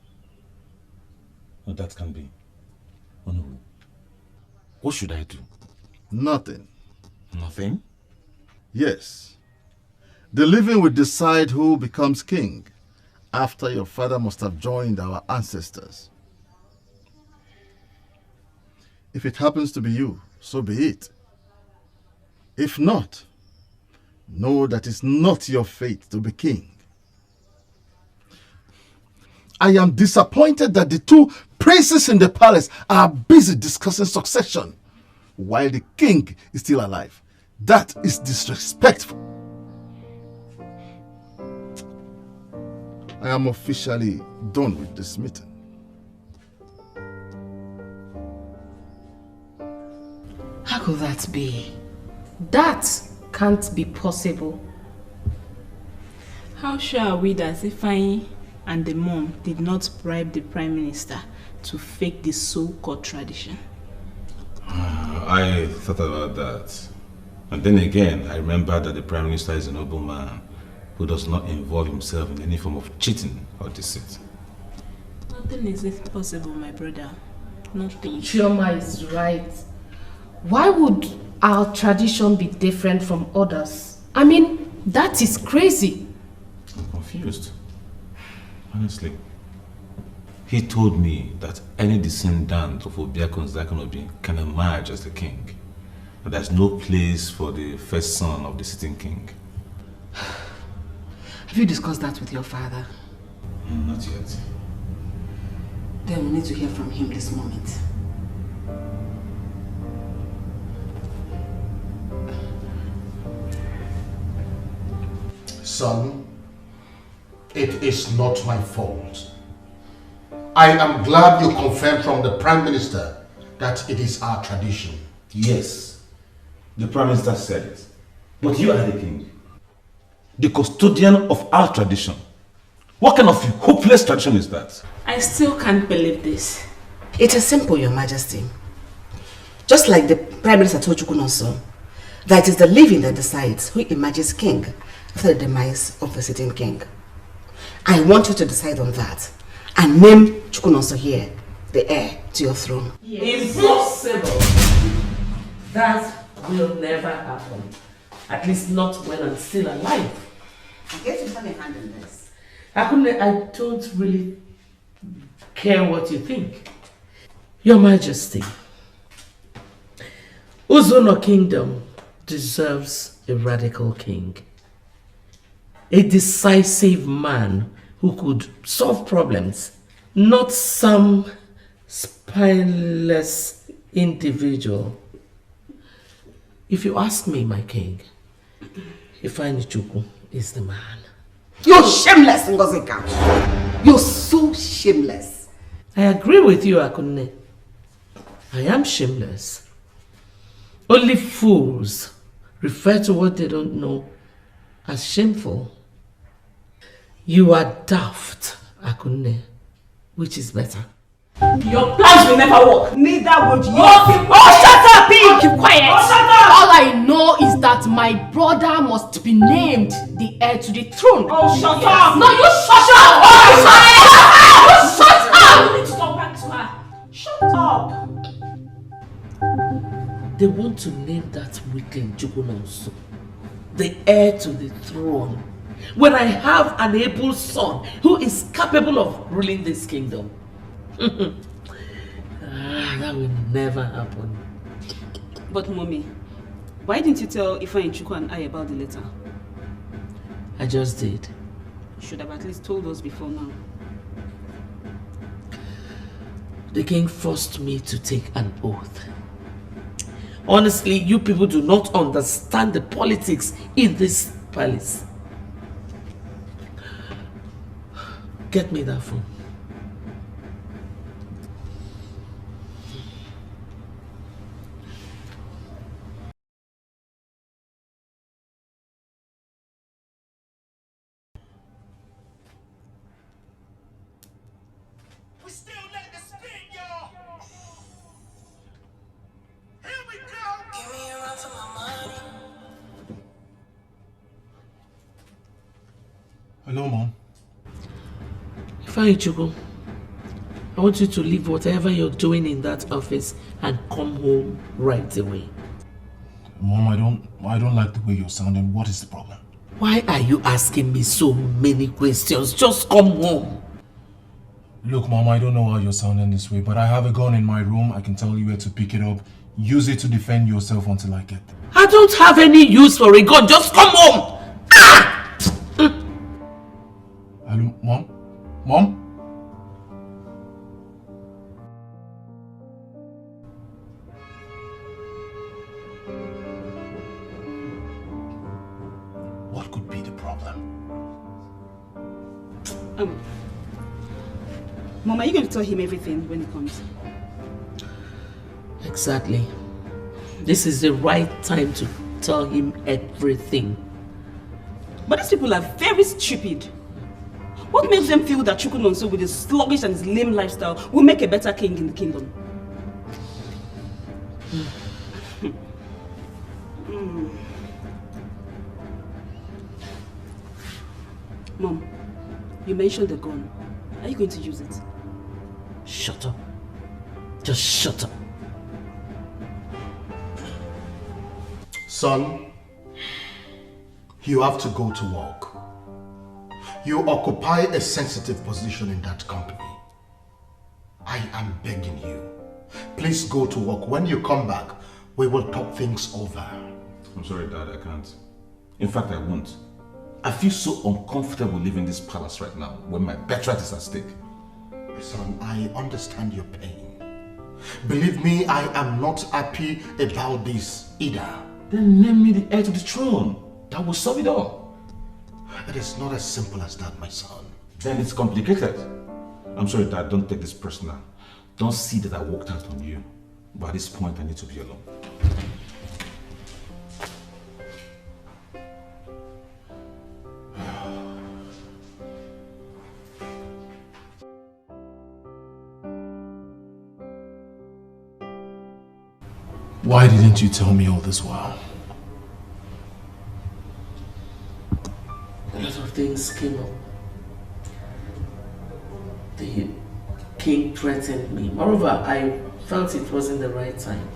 No, that can be. Oh no. What should I do? Nothing. Nothing? Yes. The living will decide who becomes king after your father must have joined our ancestors. If it happens to be you, so be it. If not, know that it's not your fate to be king. I am disappointed that the two princes in the palace are busy discussing succession while the king is still alive. That is disrespectful. I am officially done with this meeting. How could that be? That can't be possible. How sure are we that Ifeanyi and the mom did not bribe the prime minister to fake this so-called tradition? I thought about that. And then again, I remember that the prime minister is a noble man who does not involve himself in any form of cheating or deceit. Nothing is impossible, my brother. Nothing. Chioma is right. Why would our tradition be different from others? I mean, that is crazy. I'm confused. Honestly. He told me that any descendant of Obiakon's Dakonobi can emerge as the king. And there's no place for the first son of the sitting king. Have you discussed that with your father? Not yet. Then we need to hear from him this moment. Son, it is not my fault. I am glad you confirmed from the Prime Minister that it is our tradition. Yes, the Prime Minister said it. But you are the king, the custodian of our tradition. What kind of hopeless tradition is that? I still can't believe this. It is simple, Your Majesty. Just like the Prime Minister told Chukwunonso, that it is the living that decides who emerges king after the demise of the sitting king. I want you to decide on that and name Chukwunonso here, the heir to your throne. Impossible! That will never happen. At least not when I'm still alive. I guess you have a hand in this. I don't really care what you think. Your Majesty, Ugezu Kingdom deserves a radical king. A decisive man who could solve problems Not some spineless individual. If you ask me, my king, Ifeanyi is the man. You're shameless, Ngozi. You're so shameless. I agree with you, Akunne. I am shameless. Only fools refer to what they don't know as shameful. You are daft, Akunne. Which is better? Your plans will never work. Neither would you. Oh, shut up, Pig! Keep quiet! Oh, shut up! All I know is that my brother must be named the heir to the throne. Oh, shut up! No, you shut up! You shut up! You need to talk back to her. Shut up! They want to name that weakling Chukwunonso the heir to the throne, when I have an able son who is capable of ruling this kingdom. That will never happen. But mommy, why didn't you tell Ifeanyi and I about the letter? I just did. You should have at least told us before now. The king forced me to take an oath. Honestly, you people do not understand the politics in this palace. Get me that phone. Hello, Mom. Ifeanyi, I want you to leave whatever you're doing in that office and come home right away. Mom, I don't like the way you're sounding. What is the problem? Why are you asking me so many questions? Just come home. Look, Mom, I don't know why you're sounding this way, but I have a gun in my room. I can tell you where to pick it up. Use it to defend yourself until I get there. I don't have any use for a gun. Just come home. Hello, Mom? Mom? What could be the problem? Mom, are you going to tell him everything when he comes? Exactly. This is the right time to tell him everything. But these people are very stupid. What makes them feel that Chukwunonso with his sluggish and his lame lifestyle will make a better king in the kingdom? Mom, you mentioned the gun. Are you going to use it? Shut up. Just shut up. Son, you have to go to work. You occupy a sensitive position in that company. I am begging you. Please go to work. When you come back, we will talk things over. I'm sorry, Dad, I can't. In fact, I won't. I feel so uncomfortable leaving this palace right now when my birthright is at stake. Son, I understand your pain. Believe me, I am not happy about this either. Then name me the heir to the throne. That will solve it all. It is not as simple as that, my son. Then it's complicated. I'm sorry, Dad, don't take this personal. Don't see that I walked out on you. But at this point, I need to be alone. Why didn't you tell me all this while? A lot of things came up. The king threatened me. Moreover, I felt it wasn't the right time.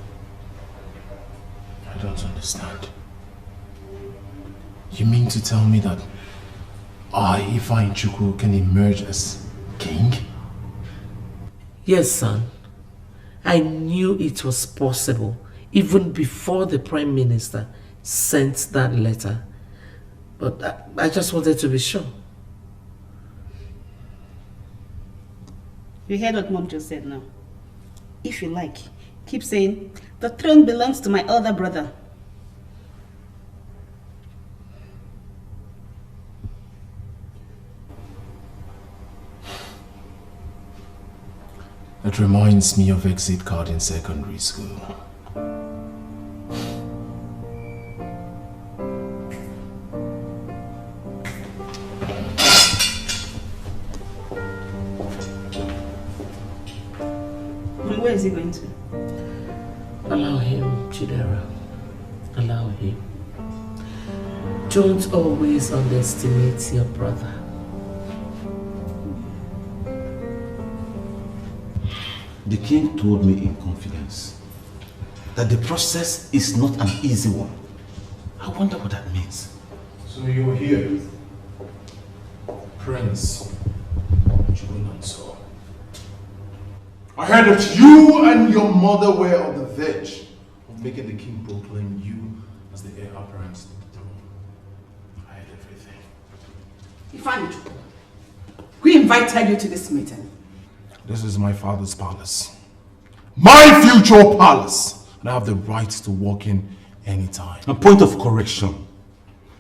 I don't understand. You mean to tell me that I, Ifeanyi, can emerge as king? Yes, son. I knew it was possible even before the Prime Minister sent that letter. But I just wanted to be sure. You heard what Mom just said now. If you like, keep saying, the throne belongs to my elder brother. It reminds me of exit card in secondary school. Where is he going to? Allow him, Chidera. Allow him. Don't always underestimate your brother. The king told me in confidence that the process is not an easy one. I wonder what that means. So you're here, Prince Ugezu. I heard that you and your mother were on the verge of making the king proclaim you as the heir apparent to the throne. I heard everything. Ifeanyi, who invited you to this meeting? This is my father's palace. My future palace. And I have the right to walk in anytime. A point of correction.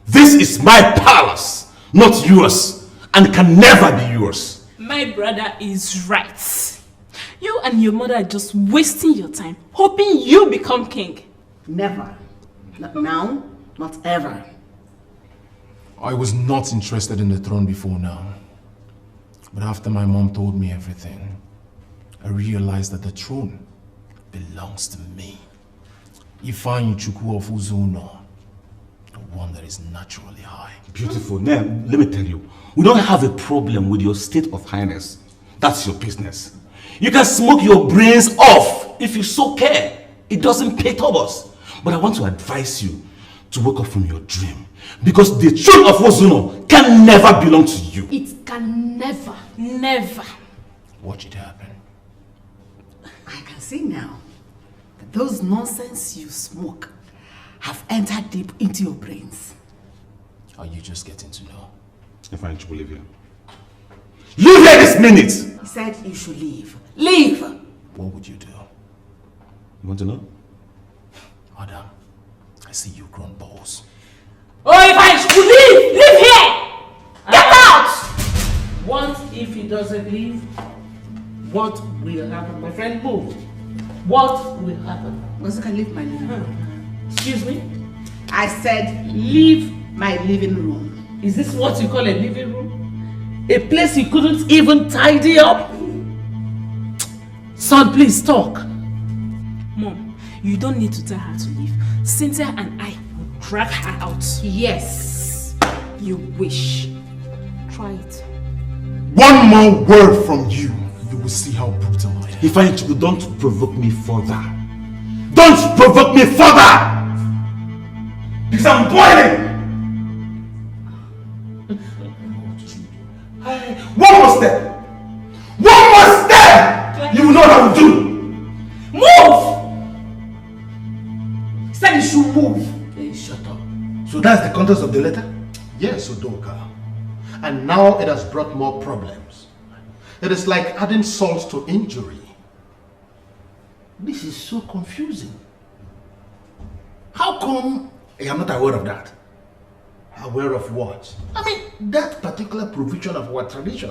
This is my palace, not yours, and can never be yours. My brother is right. You and your mother are just wasting your time, hoping you become king. Never. Not now, not ever. I was not interested in the throne before now. But after my mom told me everything, I realized that the throne belongs to me. Ifeanyi Chukwu of Ezeonu, the one that is naturally high. Beautiful. Now, let me tell you, we don't have a problem with your state of highness. That's your business. You can smoke your brains off if you so care. It doesn't perturb us. But I want to advise you to wake up from your dream. Because the throne of Ezeonu can never belong to you. It can never, never. Watch it happen. I can see now that those nonsense you smoke have entered deep into your brains. Are you just getting to know? Ifeanyi Chukwu, leave here. Leave here this minute! He said you should leave. Leave! What would you do? You want to know? Madam, I see you grown balls. Oh, Ifeanyi Chukwu, leave! Leave here! Get out! What if he doesn't leave? What will happen? My friend, move. What will happen? Ngozi can leave my living room. Excuse me? I said leave my living room. Is this what you call a living room? A place you couldn't even tidy up? Son, please talk. Mom, you don't need to tell her to leave. Cynthia and I will drag her out. Yes, you wish. Try it. One more word from you, you will see how brutal I am. Ifeanyi Chukwu, don't provoke me further. Don't provoke me further! Because I'm boiling! One more step! One more step! You will know what I will do! Move! He said you should move. Hey, shut up. So that's the contents of the letter? Yes, Udoka. And now it has brought more problems. It is like adding salt to injury. This is so confusing. How come I am not aware of that? Aware of what? I mean, that particular provision of our tradition.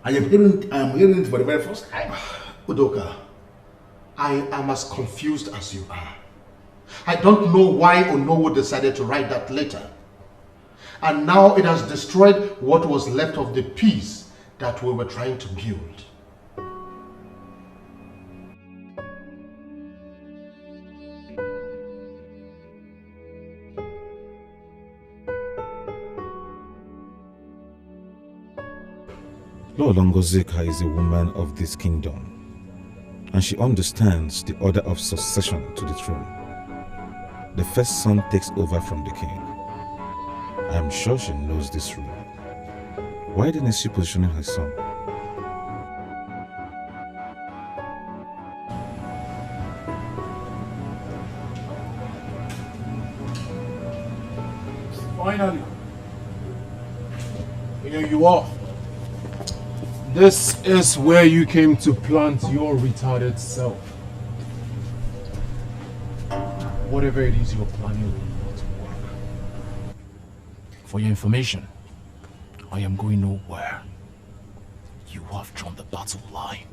I am hearing it for the very first time. Udoka, I am as confused as you are. I don't know why Onowu decided to write that letter. And now it has destroyed what was left of the peace that we were trying to build. Lord Ngozi is a woman of this kingdom, and she understands the order of succession to the throne. The first son takes over from the king. I am sure she knows this rule. Why didn't she position her son? Finally. Here you are. This is where you came to plant your retarded self. Whatever it is you're planning will not work. For your information, I am going nowhere. You have drawn the battle line.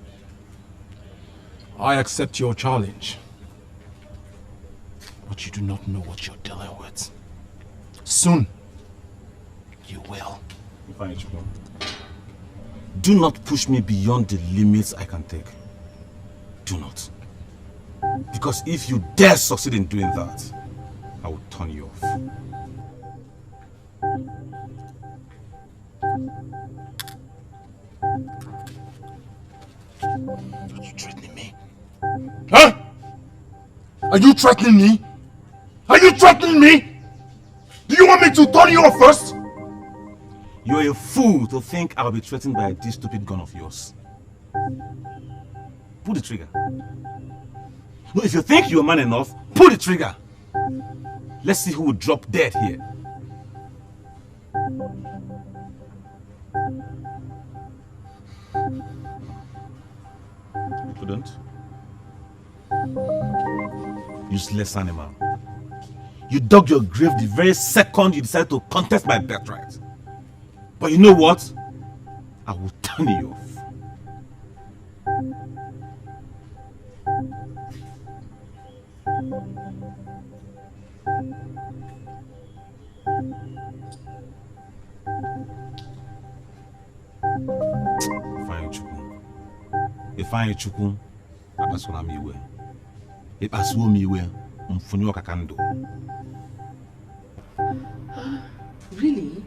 I accept your challenge. But you do not know what you're dealing with. Soon, you will. Do not push me beyond the limits I can take. Do not. Because if you dare succeed in doing that, I will turn you off. Are you threatening me? Huh? Are you threatening me? Are you threatening me? Do you want me to turn you off first? You're a fool to think I'll be threatened by this stupid gun of yours. Pull the trigger. No, if you think you're man enough, pull the trigger. Let's see who will drop dead here. You couldn't? Useless animal. You dug your grave the very second you decided to contest my birthright. But you know what? I will turn you off. Ifeanyi Chukwu abasura m iwe. Ịkpasuo m iwe, mfunye ọkaka ndụ. Really?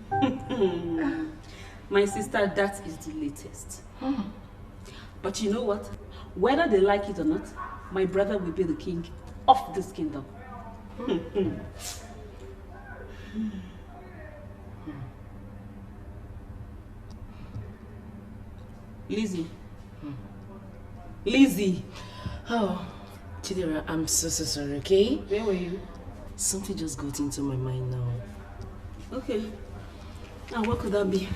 My sister, that is the latest. But you know what? Whether they like it or not, my brother will be the king of this kingdom. Lizzie. Lizzie. Oh, Chidera, I'm so sorry, okay? Where were you? Something just got into my mind now. Okay. Now, what could that be?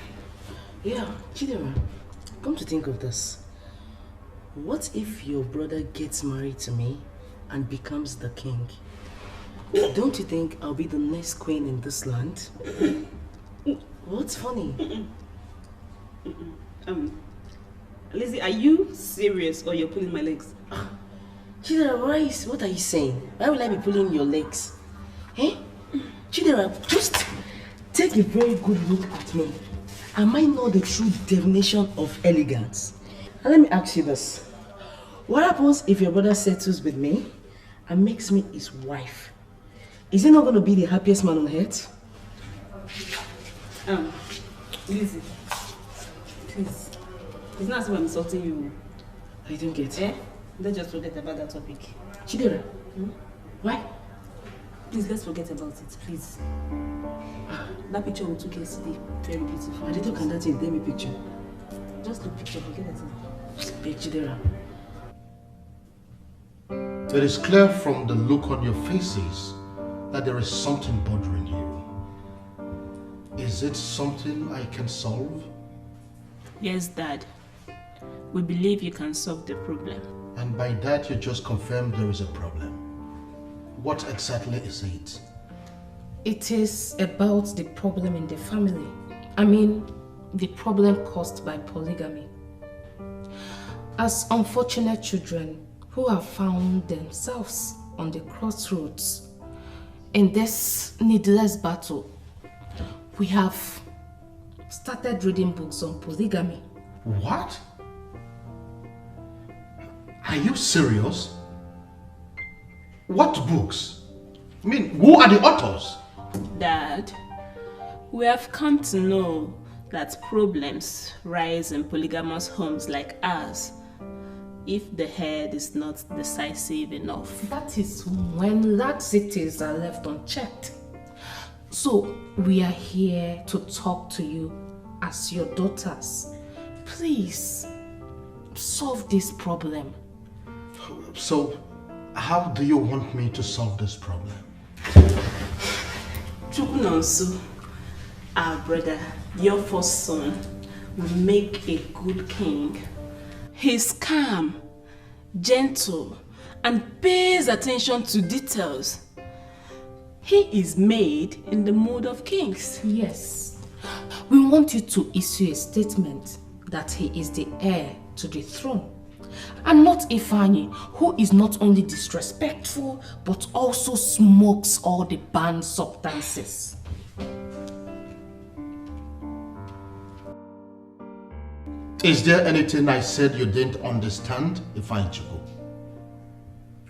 Yeah, Chidera, come to think of this. What if your brother gets married to me and becomes the king? Don't you think I'll be the next queen in this land? What's funny? Lizzie, are you serious or you're pulling my legs? Chidera, what are you saying? Why will I be pulling your legs? Eh? Chidera, just take a very good look at me. Am I not the true definition of elegance? And let me ask you this. What happens if your brother settles with me and makes me his wife? Is he not going to be the happiest man on earth? Lizzie, please. It's not as if I'm insulting you. I don't get it. Eh? Let's just forget about that topic. Chidera, why? Please, let's forget about it, please. That picture we took yesterday, very beautiful. I did look at that in demi picture. Just look picture, forget it. Big Chidera. It is clear from the look on your faces that there is something bothering you. Is it something I can solve? Yes, Dad. We believe you can solve the problem. And by that you just confirmed there is a problem. What exactly is it? It is about the problem in the family. I mean, the problem caused by polygamy. As unfortunate children who have found themselves on the crossroads in this needless battle, we have started reading books on polygamy. What? Are you serious? What books? I mean, who are the authors? Dad, we have come to know that problems rise in polygamous homes like ours if the head is not decisive enough. That is when laxities are left unchecked. So we are here to talk to you as your daughters. Please, solve this problem. So, how do you want me to solve this problem? Chukunonsu, our brother, your first son, will make a good king. He's calm, gentle, and pays attention to details. He is made in the mood of kings. Yes. We want you to issue a statement that he is the heir to the throne. And not Ifeanyi, who is not only disrespectful, but also smokes all the banned substances. Is there anything I said you didn't understand, Ifeanyi?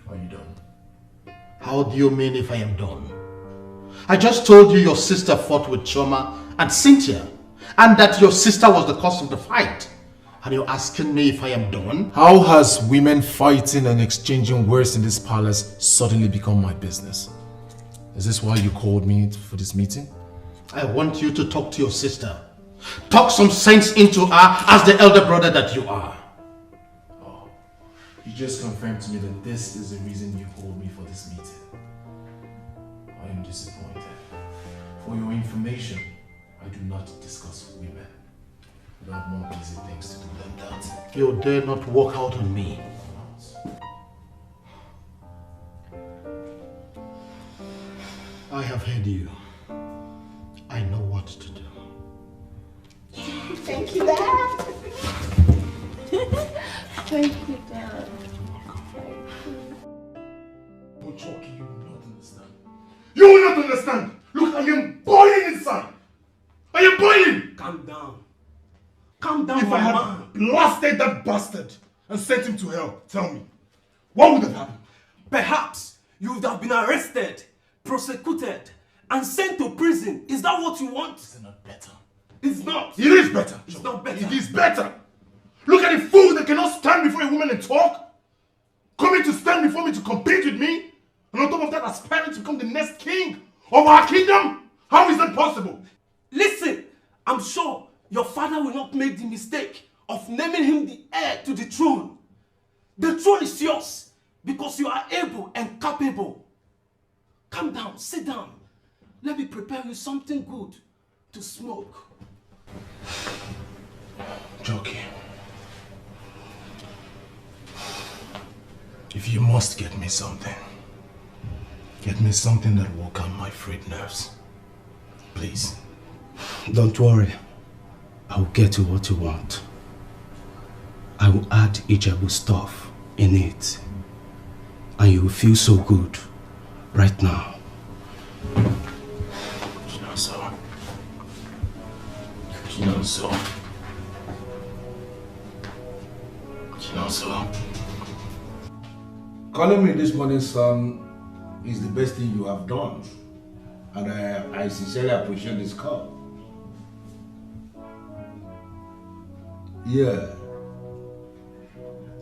Are you done? How do you mean if I am done? I just told you your sister fought with Choma and Cynthia, and that your sister was the cause of the fight. And you're asking me if I am done? How has women fighting and exchanging words in this palace suddenly become my business? Is this why you called me for this meeting? I want you to talk to your sister. Talk some sense into her as the elder brother that you are. Oh, you just confirmed to me that this is the reason you called me for this meeting. I am disappointed. For your information, I do not discuss women. I have more easy things to do than that. You dare not walk out on me. I have heard you. I know what to do. Thank you, Dad. Thank you, Dad. Ochoki, you will not understand. You will not understand! Look, I am boiling inside! I am boiling! Calm down. Calm down, If my I had man. blasted that bastard and sent him to hell, tell me, what would have happened? Perhaps you would have been arrested, prosecuted, and sent to prison. Is that what you want? Is it not better? It's not. It is better. It's not better. It is better. Look at the fool that cannot stand before a woman and talk. Coming to stand before me to compete with me. And on top of that, aspiring to become the next king of our kingdom. How is that possible? Listen, I'm sure your father will not make the mistake of naming him the heir to the throne. The throne is yours because you are able and capable. Calm down, sit down. Let me prepare you something good to smoke. Jockey, if you must get me something that will calm my frayed nerves. Please. Don't worry. I will get you what you want. I will add Ijebu stuff in it. And you will feel so good right now. Calling me this morning, son, is the best thing you have done. And I sincerely appreciate this call. Yeah.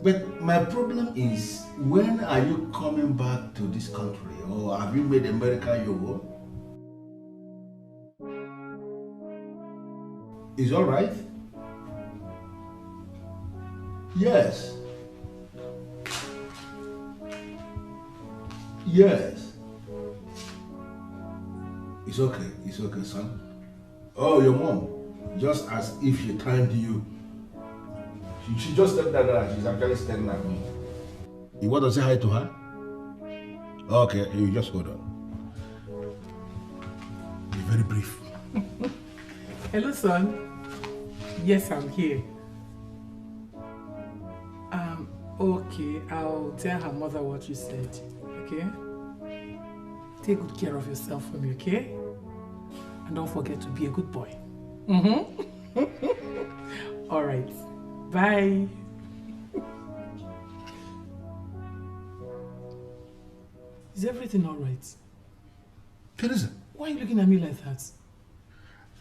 But my problem is, when are you coming back to this country? Or have you made America your home? Is all right? Yes. Yes. It's okay, son. Oh, your mom, just as if she timed you. She just said that she's actually staring at me. You want to say hi to her? Okay, you just hold on. Be very brief. Hello, son. Yes, I'm here. Okay, I'll tell her mother what you said, okay? Take good care of yourself for me, okay? And don't forget to be a good boy. All right. Bye. Is everything all right? Teresa, why are you looking at me like that?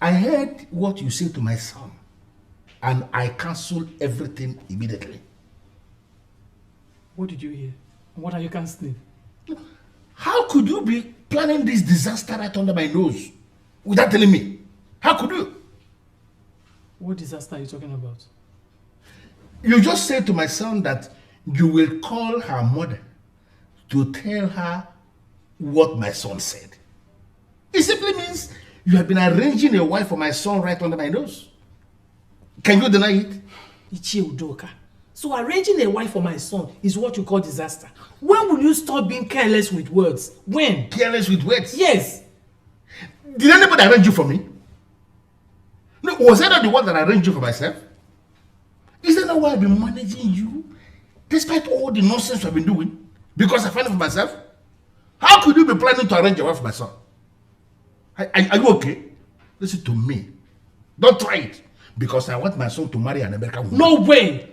I heard what you said to my son, and I canceled everything immediately. What did you hear? What are you canceling? How could you be planning this disaster right under my nose without telling me? How could you? What disaster are you talking about? You just said to my son that you will call her mother to tell her what my son said. It simply means you have been arranging a wife for my son right under my nose. Can you deny it? Ichie Udoka. So arranging a wife for my son is what you call disaster. When will you stop being careless with words? When? Careless with words? Yes. Did anybody arrange you for me? No, was I not the one that arranged you for myself? Is that not why I've been managing you? Despite all the nonsense I've been doing? Because I find it for myself? How could you be planning to arrange a wife for my son? Are you okay? Listen to me. Don't try it. Because I want my son to marry an American woman. No way!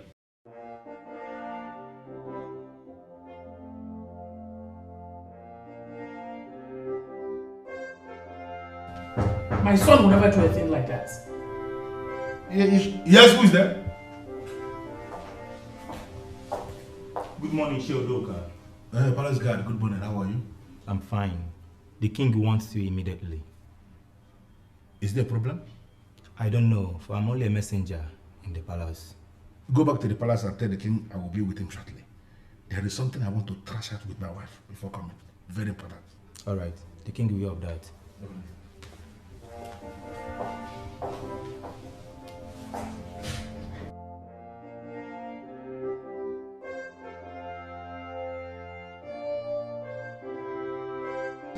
My son will never do a thing like that. Yes, who is there? Good morning, Sheodoka. Palace guard, good morning. How are you? I'm fine. The king wants you immediately. Is there a problem? I don't know, for I'm only a messenger in the palace. Go back to the palace and tell the king I will be with him shortly. There is something I want to thrash out with my wife before coming. Very important. All right. The king will be of that.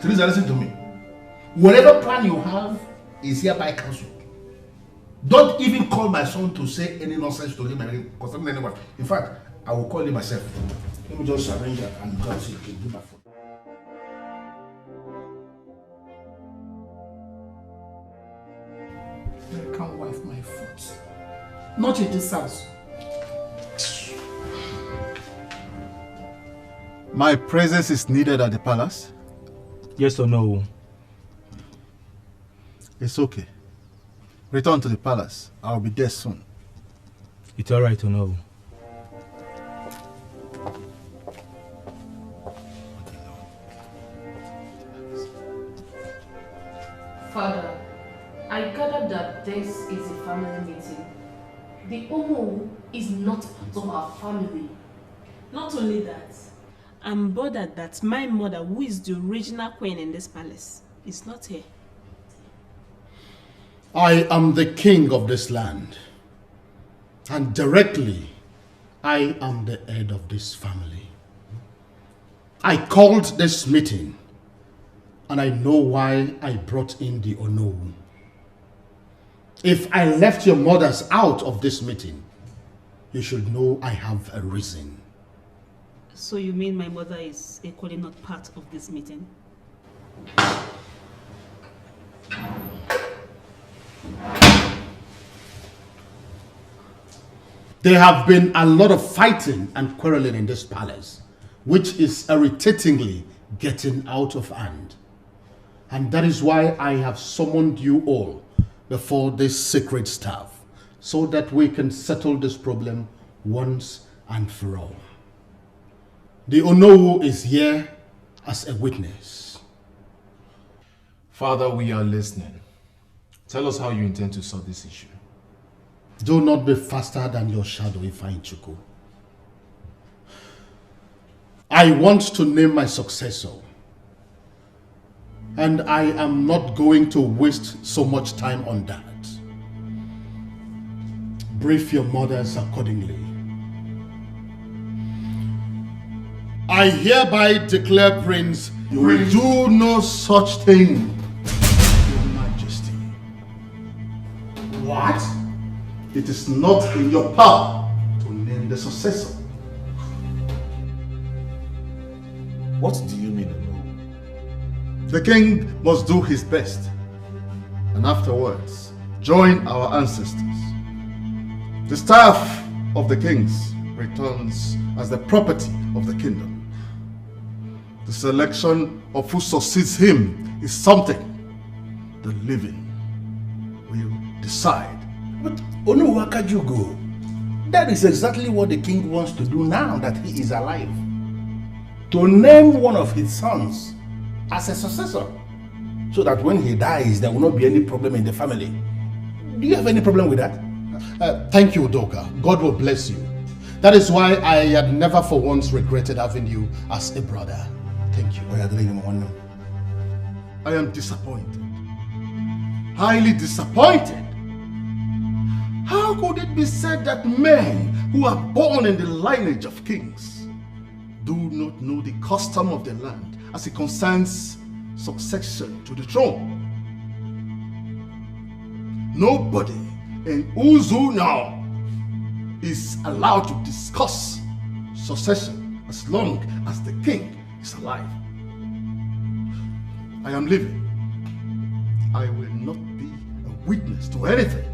Teresa, listen to me. Whatever plan you have is hereby cancelled. Don't even call my son to say any nonsense to him concerning anyone. In fact, I will call him myself. Let me just arrange that and go see if he can do my phone. I can't wipe my foot. Not in this house. My presence is needed at the palace? Yes or no? It's okay. Return to the palace. I'll be there soon. It's alright to know. Father, I gather that this is a family meeting. The Omo is not part of our family. Not only that, I'm bothered that my mother, who is the original queen in this palace, is not here. I am the king of this land. And directly, I am the head of this family. I called this meeting, and I know why I brought in the Onowu. If I left your mothers out of this meeting, you should know I have a reason. So you mean my mother is equally not part of this meeting? There have been a lot of fighting and quarreling in this palace, which is irritatingly getting out of hand. And that is why I have summoned you all before this sacred staff, so that we can settle this problem once and for all. The Onowu is here as a witness. Father, we are listening. Tell us how you intend to solve this issue. Do not be faster than your shadow, Ifeanyichukwu. I want to name my successor. And I am not going to waste so much time on that. Brief your mothers accordingly. I hereby declare, Prince, you will do no such thing, Your Majesty. What? It is not in your power to name the successor. What do you mean, no? The king must do his best, and afterwards join our ancestors. The staff of the kings returns as the property of the kingdom. The selection of who succeeds him is something the living will decide. But Onuwakajugo, that is exactly what the king wants to do now that he is alive. To name one of his sons as a successor, so that when he dies, there will not be any problem in the family. Do you have any problem with that? Thank you, Udoka. God will bless you. That is why I had never for once regretted having you as a brother. Thank you. I am disappointed. Highly disappointed. How could it be said that men who are born in the lineage of kings do not know the custom of the land as it concerns succession to the throne? Nobody in Ugezu now is allowed to discuss succession as long as the king is alive. I am leaving. I will not be a witness to anything.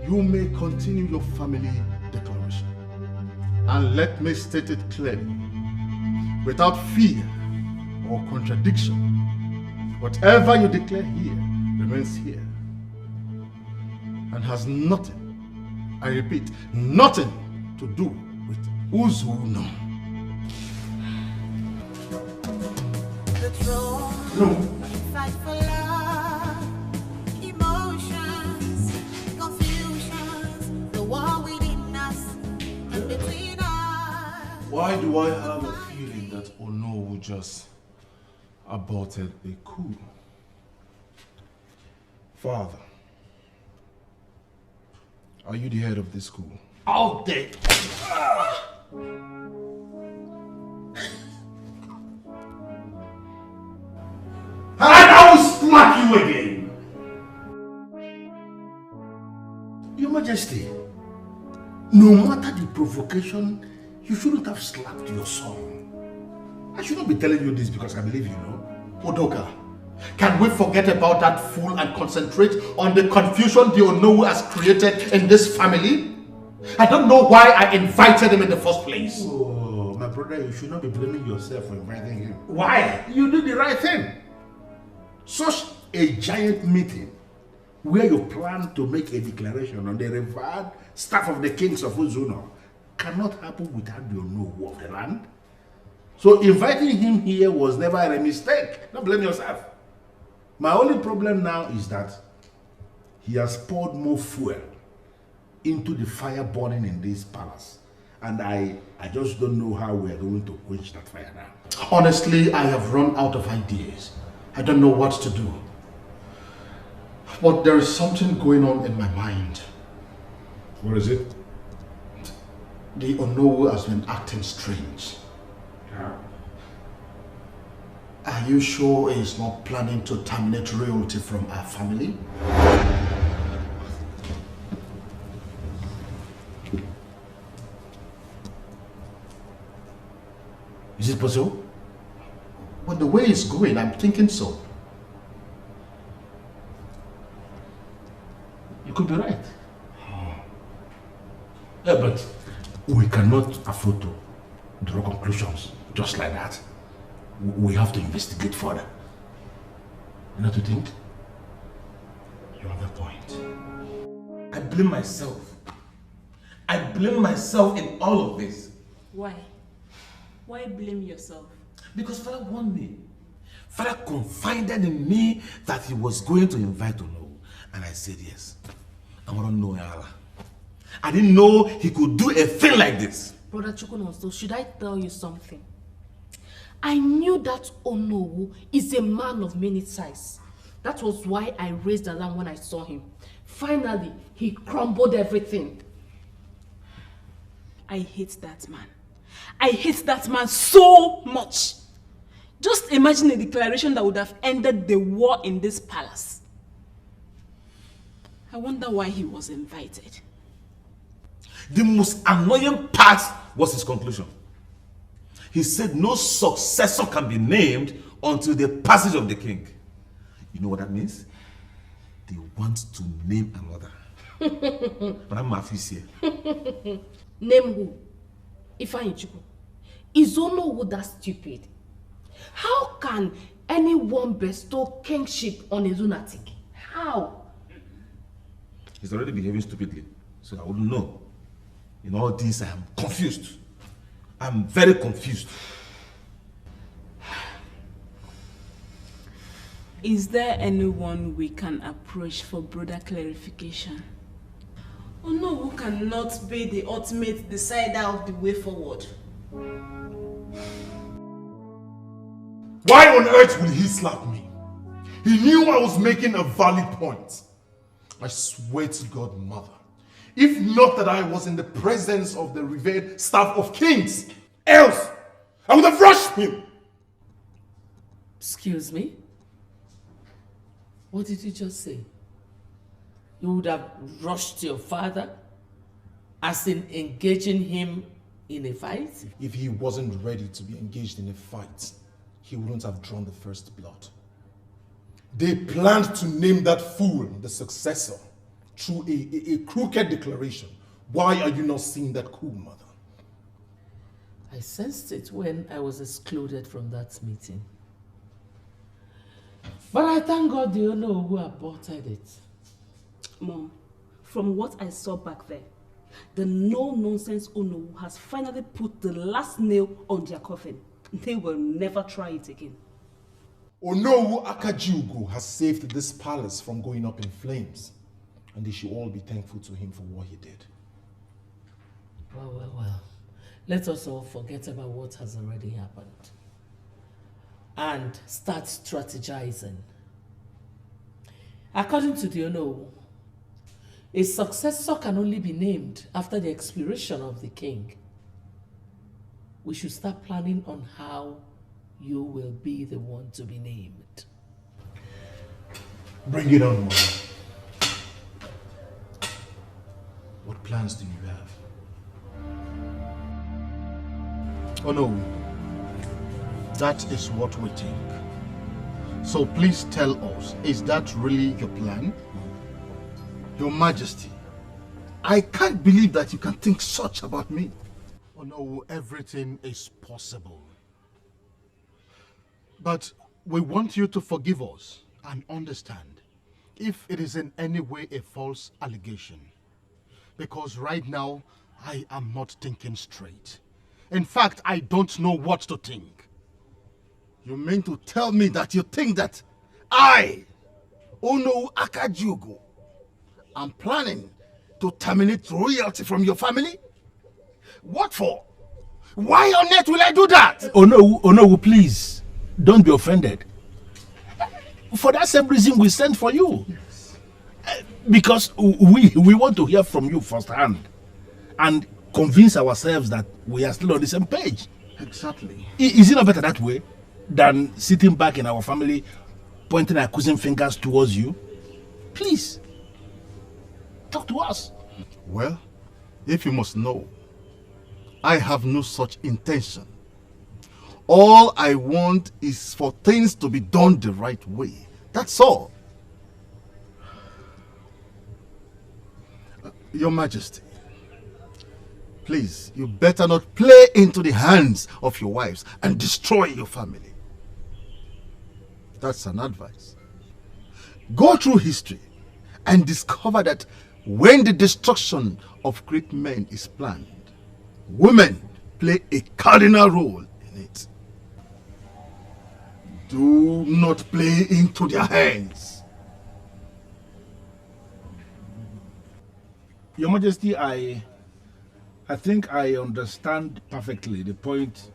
You may continue your family declaration. And let me state it clearly, without fear or contradiction. Whatever you declare here remains here and has nothing, I repeat, nothing to do with Ugezu. No. Fight for love, emotions, confusions, the war within us and between us. Why do I have a feeling that Ono just aborted a coup? Father, are you the head of this school? All day. And I will smack you again. Your Majesty, no matter the provocation, you shouldn't have slapped your son. I shouldn't be telling you this because I believe you know. Odoka, can we forget about that fool and concentrate on the confusion the Onowu has created in this family? I don't know why I invited him in the first place. Oh, my brother, you should not be blaming yourself for inviting him. Why? You did the right thing. Such a giant meeting where you plan to make a declaration on the revered staff of the kings of Ugezu cannot happen without the Onowu of the land. So inviting him here was never a mistake. Don't blame yourself. My only problem now is that he has poured more fuel into the fire burning in this palace. And I just don't know how we are going to quench that fire now. Honestly, I have run out of ideas. I don't know what to do. But there is something going on in my mind. What is it? The Onowu has been acting strange. How? Are you sure he's not planning to terminate royalty from our family? Is it possible? Well, the way it's going, I'm thinking so. You could be right. Yeah, but we cannot afford to draw conclusions just like that. We have to investigate further. You know what you think? You have a point. I blame myself. I blame myself in all of this. Why? Why blame yourself? Because Father warned me. Father confided in me that he was going to invite Ono. And I said yes. I want to know Allah. I didn't know he could do a thing like this. Brother Chukwunonso, should I tell you something? I knew that Onowu is a man of many sides. That was why I raised alarm when I saw him. Finally, he crumbled everything. I hate that man. I hate that man so much. Just imagine a declaration that would have ended the war in this palace. I wonder why he was invited. The most annoying part was his conclusion. He said no successor can be named until the passage of the king. You know what that means? They want to name another. But I'm Mafis here. Name who? Ifeanyi Chukwu. Is Onowu that stupid? How can anyone bestow kingship on a lunatic? How? He's already behaving stupidly, so I wouldn't know. In all this, I am confused. I'm very confused. Is there anyone we can approach for broader clarification? Onowu cannot be the ultimate decider of the way forward. Why on earth would he slap me? He knew I was making a valid point. I swear to God, Mother, if not that I was in the presence of the revered staff of kings, else I would have rushed him. Excuse me? What did you just say? You would have rushed your father, as in engaging him in a fight? If he wasn't ready to be engaged in a fight, he wouldn't have drawn the first blood. They planned to name that fool the successor through a crooked declaration. Why are you not seeing that cool, Mother? I sensed it when I was excluded from that meeting. But I thank God you know who aborted it. Mom, from what I saw back there, the no-nonsense Ono has finally put the last nail on their coffin. They will never try it again. Onowu Akajiugo has saved this palace from going up in flames, and they should all be thankful to him for what he did. Well. Let us all forget about what has already happened and start strategizing. According to the Ono, a successor can only be named after the expiration of the king. We should start planning on how you will be the one to be named. Bring it on, Mom. What plans do you have? Oh no, that is what we think. So please tell us, is that really your plan? Your Majesty, I can't believe that you can think such about me. Oh no, everything is possible. But we want you to forgive us and understand if it is in any way a false allegation. Because right now, I am not thinking straight. In fact, I don't know what to think. You mean to tell me that you think that I, Ono Akajiugo, am planning to terminate royalty from your family? What for? Why on earth will I do that? Oh no, please, don't be offended. For that same reason we sent for you. Yes. Because we want to hear from you firsthand and convince ourselves that we are still on the same page. Exactly. Is it not better that way than sitting back in our family pointing accusing fingers towards you? Please, talk to us. Well, if you must know, I have no such intention. All I want is for things to be done the right way. That's all. Your Majesty, please, you better not play into the hands of your wives and destroy your family. That's an advice. Go through history and discover that when the destruction of great men is planned, women play a cardinal role in it. Do not play into their hands. Your Majesty, I think I understand perfectly the point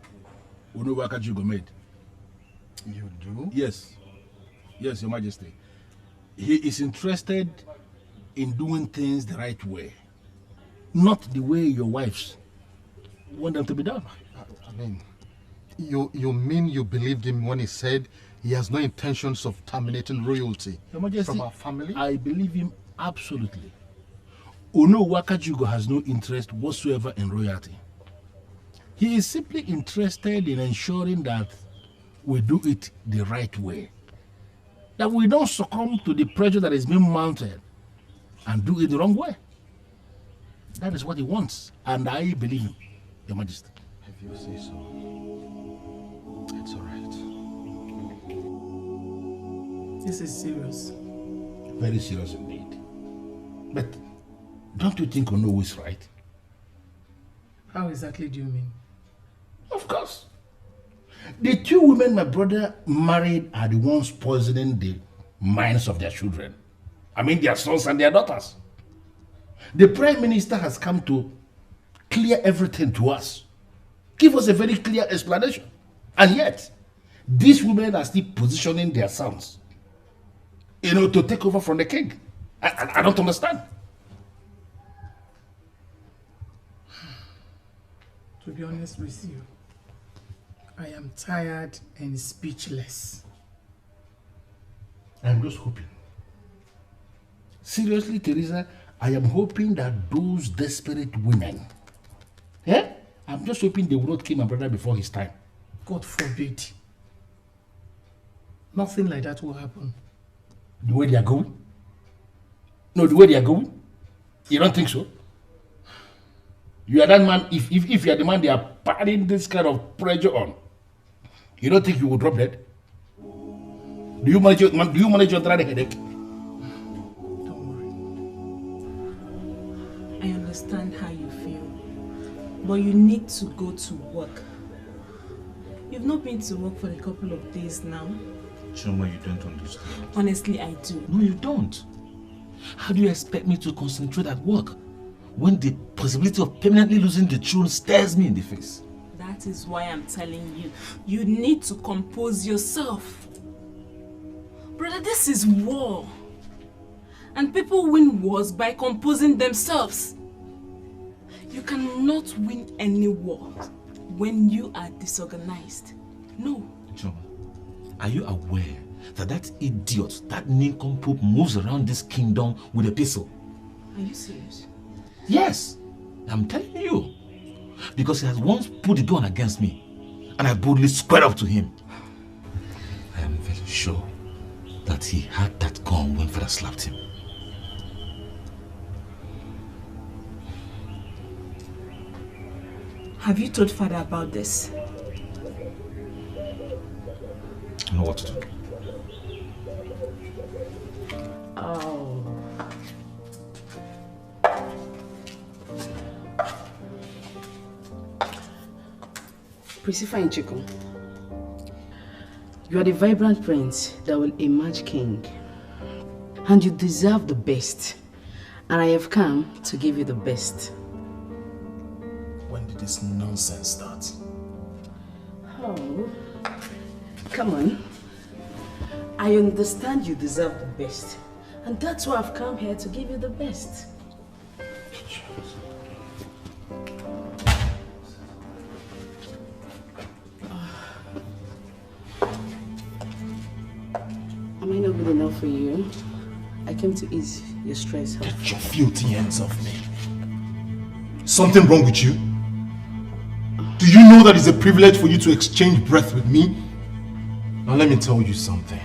Onowu Akajiugo made. You do? Yes, Your Majesty. He is interested in doing things the right way, not the way your wives want them to be done. I mean, you mean you believed him when he said he has no intentions of terminating royalty Your Majesty, from our family? I believe him absolutely. Onowu Akajiugo has no interest whatsoever in royalty. He is simply interested in ensuring that we do it the right way. That we don't succumb to the pressure that is being mounted and do it the wrong way. That is what he wants, and I believe him, Your Majesty. If you say so, it's all right. This is serious. Very serious indeed. But don't you think Onowu is right? How exactly do you mean? Of course. The two women my brother married are the ones poisoning the minds of their children. I mean their sons and their daughters. The Prime Minister has come to clear everything to us. Give us a very clear explanation. And yet, these women are still positioning their sons, to take over from the king I don't understand. To be honest with you, I am tired and speechless. I'm just hoping. Seriously, Teresa, I am hoping that those desperate women, I'm just hoping they will not kill my brother before his time. God forbid. Nothing like that will happen. The way they are going? No, the way they are going? You don't think so? You are that man, if you are the man they are putting this kind of pressure on, you don't think you will drop dead? Do you manage your headache? I understand how you feel, but you need to go to work. You've not been to work for a couple of days now. Choma, you don't understand. Honestly, I do. No, you don't. How do you expect me to concentrate at work when the possibility of permanently losing the throne stares me in the face? That is why I'm telling you, you need to compose yourself. Brother, this is war. And people win wars by composing themselves. You cannot win any war when you are disorganized. No. Choma, are you aware that idiot, that nincompoop moves around this kingdom with a pistol? Are you serious? Yes, I'm telling you. Because he has once put the gun against me, and I boldly squared up to him. I am very sure that he had that gun when Father slapped him. Have you told Father about this? I know what to do. Oh. Priscilla Chico, you are the vibrant prince that will emerge king. And you deserve the best. And I have come to give you the best. When did this nonsense start? Oh, come on. I understand you deserve the best. And that's why I've come here to give you the best. Am I not good enough for you? I came to ease your stress. Get your filthy hands off me. Something wrong with you? Do you know that it's a privilege for you to exchange breath with me? Now let me tell you something.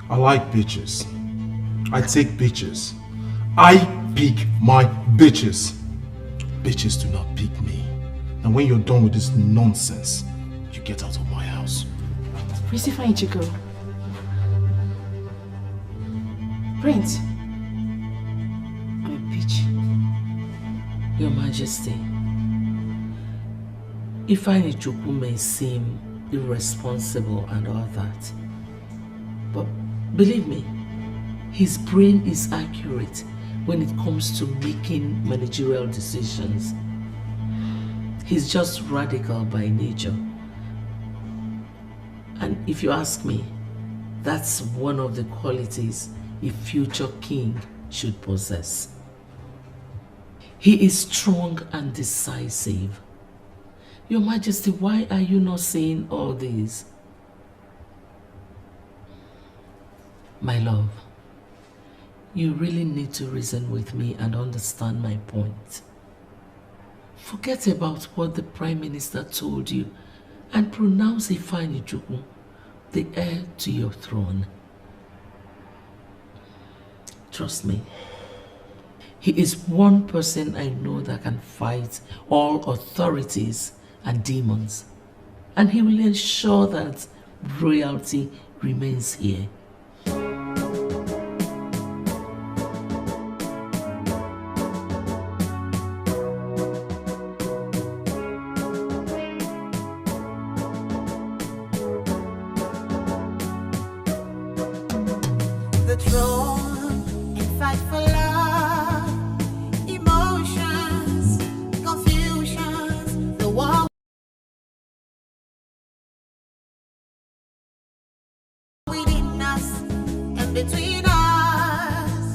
I like bitches. I take bitches. I pick my bitches. Bitches do not pick me. And when you're done with this nonsense, you get out of my house. Priscilla Chico. Prince. I'm a bitch. Your Majesty, Ifeanyichukwu may seem irresponsible and all that, but believe me, his brain is accurate when it comes to making managerial decisions. He's just radical by nature. And if you ask me, that's one of the qualities a future king should possess. He is strong and decisive. Your Majesty, why are you not saying all this? My love, you really need to reason with me and understand my point. Forget about what the Prime Minister told you and pronounce Ifeanyichukwu the heir to your throne. Trust me, he is one person I know that can fight all authorities and demons, and he will ensure that royalty remains here. The throne and fight for love, emotions, confusions, the war within us and between us.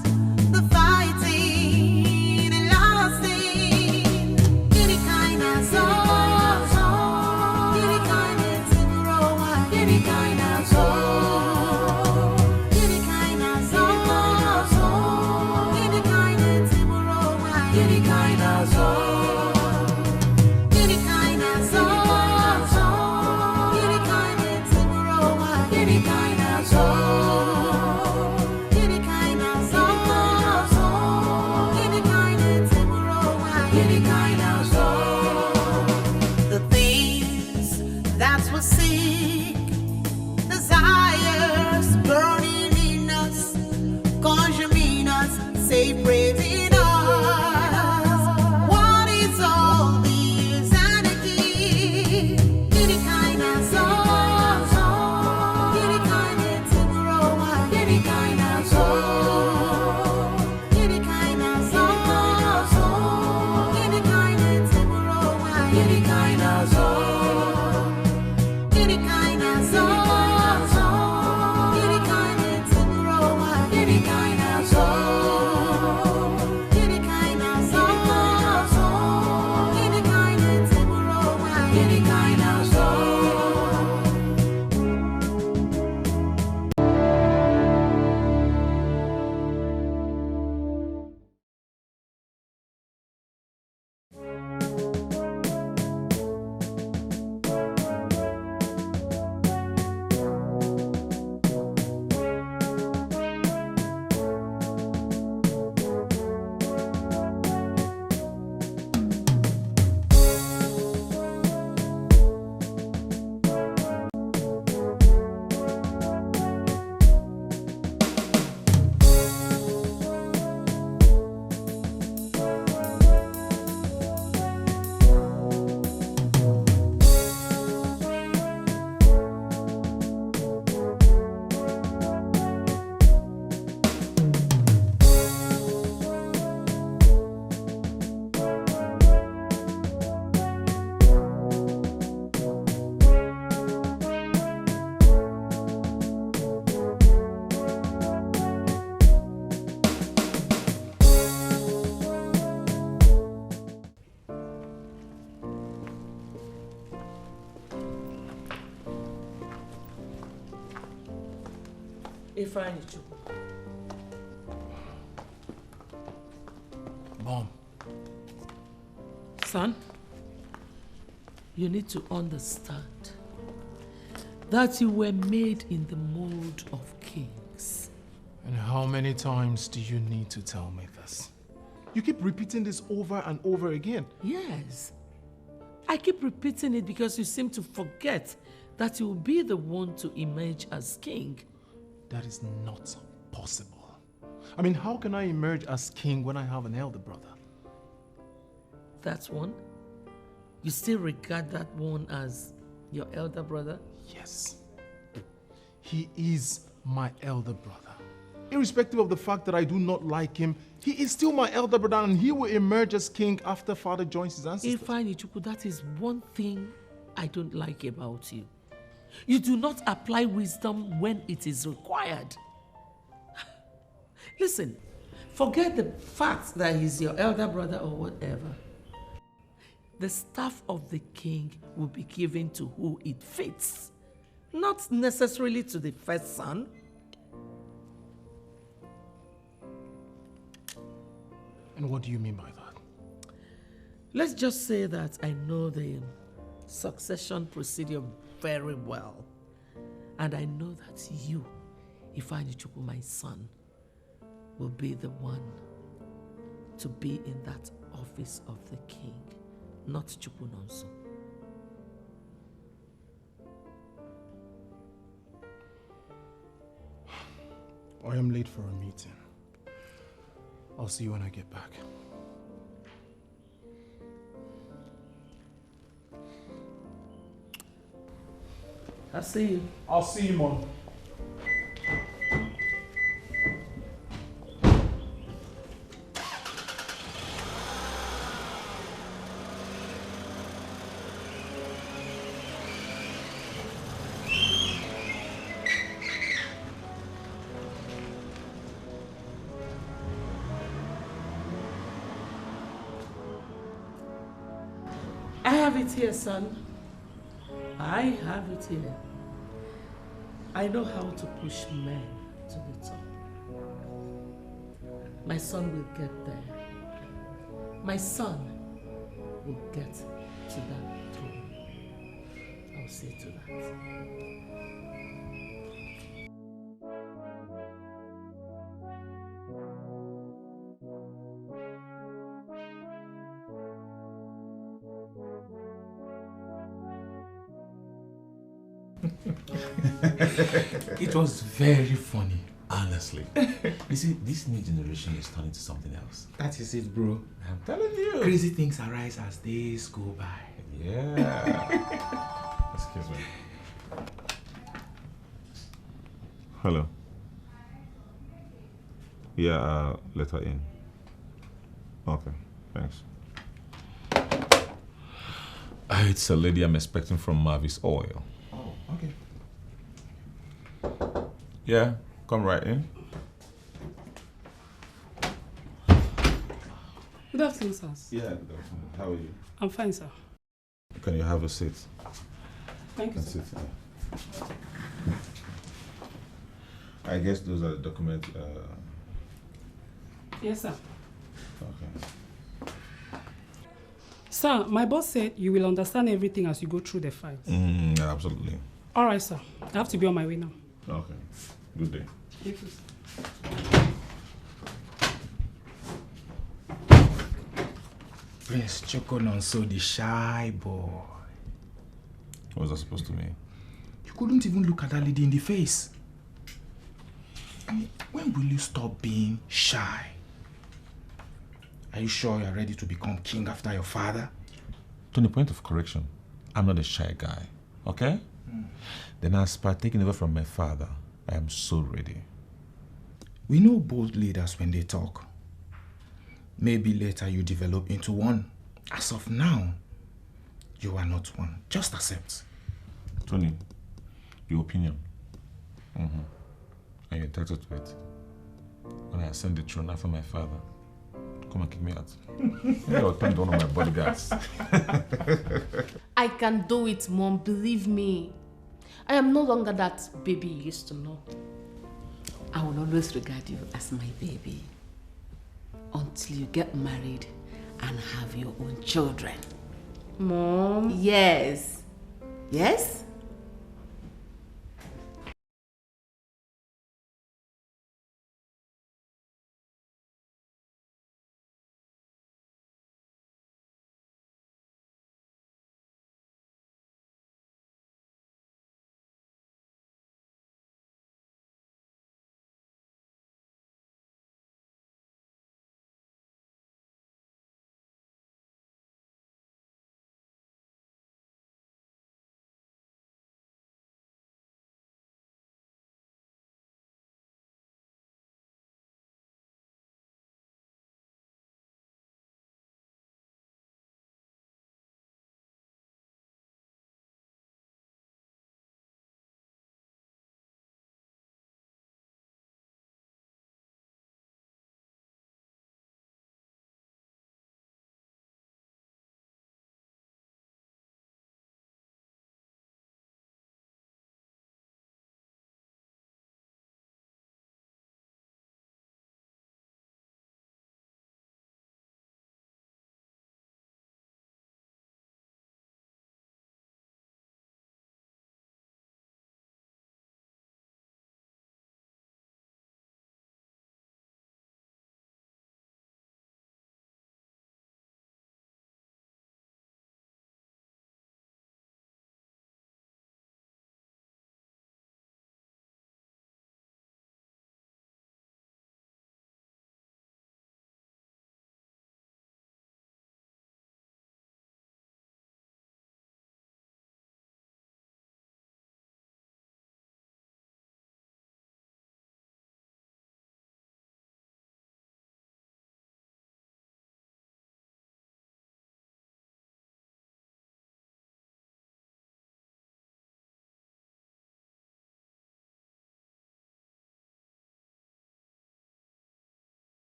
That's what seek desires burning in us, consuming us, separating us. What is all this anarchy? Any kind of song, any kind of tomorrow, any kind of song, any kind of song, any kind of tomorrow, any kind of song. Any kind of song, any kind of tomorrow, any kind of song, any kind of song, any kind of tomorrow, any kind of Ifeanyi Chukwu. Mom. Son, you need to understand that you were made in the mold of kings. And how many times do you need to tell me this? You keep repeating this over and over again. Yes. I keep repeating it because you seem to forget that you will be the one to emerge as king. That is not possible. I mean, how can I emerge as king when I have an elder brother? That's one? You still regard that one as your elder brother? Yes. He is my elder brother. Irrespective of the fact that I do not like him, he is still my elder brother and he will emerge as king after father joins his ancestors. Ifeanyi Chukwu, that is one thing I don't like about you. You do not apply wisdom when it is required. Listen, forget the fact that he's your elder brother or whatever. The staff of the king will be given to who it fits, not necessarily to the first son. And what do you mean by that? Let's just say that I know the succession procedure very well. And I know that you, Ifeanyi Chukwu, my son, will be the one to be in that office of the king, not Chukwu Nonso. I am late for a meeting. I'll see you when I get back. I'll see you. I'll see you, Mom. I have it here, son. I have it here. I know how to push men to the top. My son will get there. My son will get to that throne. I'll see to that. It was very funny, honestly. You see, this new generation is turning to something else. That is it, bro. I'm telling you. Crazy things arise as days go by. Yeah. Excuse me. Hello. Yeah, let her in. Okay, thanks. It's a lady I'm expecting from Marvis Oil. Oh, okay. Yeah, come right in. Good afternoon, sir. Yeah, good afternoon. How are you? I'm fine, sir. Can you have a seat? Thank you, Sit. I guess those are the documents. Yes, sir. Okay. Sir, my boss said you will understand everything as you go through the files. Yeah, absolutely. All right, sir. I have to be on my way now. Okay. Good day. Thank you, sir. Prince Chokononso, the shy boy. What was that supposed to mean? You couldn't even look at that lady in the face. I mean, when will you stop being shy? Are you sure you're ready to become king after your father? To the point of correction, I'm not a shy guy, okay? Then as per taking over from my father, I am so ready. We know bold leaders when they talk. Maybe later you develop into one. As of now, you are not one. Just accept. Tony, your opinion. And you're entitled to it. When I ascend the throne after my father, come and kick me out. You're turning one of my bodyguards. I can do it, Mom. Believe me. I am no longer that baby you used to know. I will always regard you as my baby until you get married and have your own children. Mom? Yes. Yes?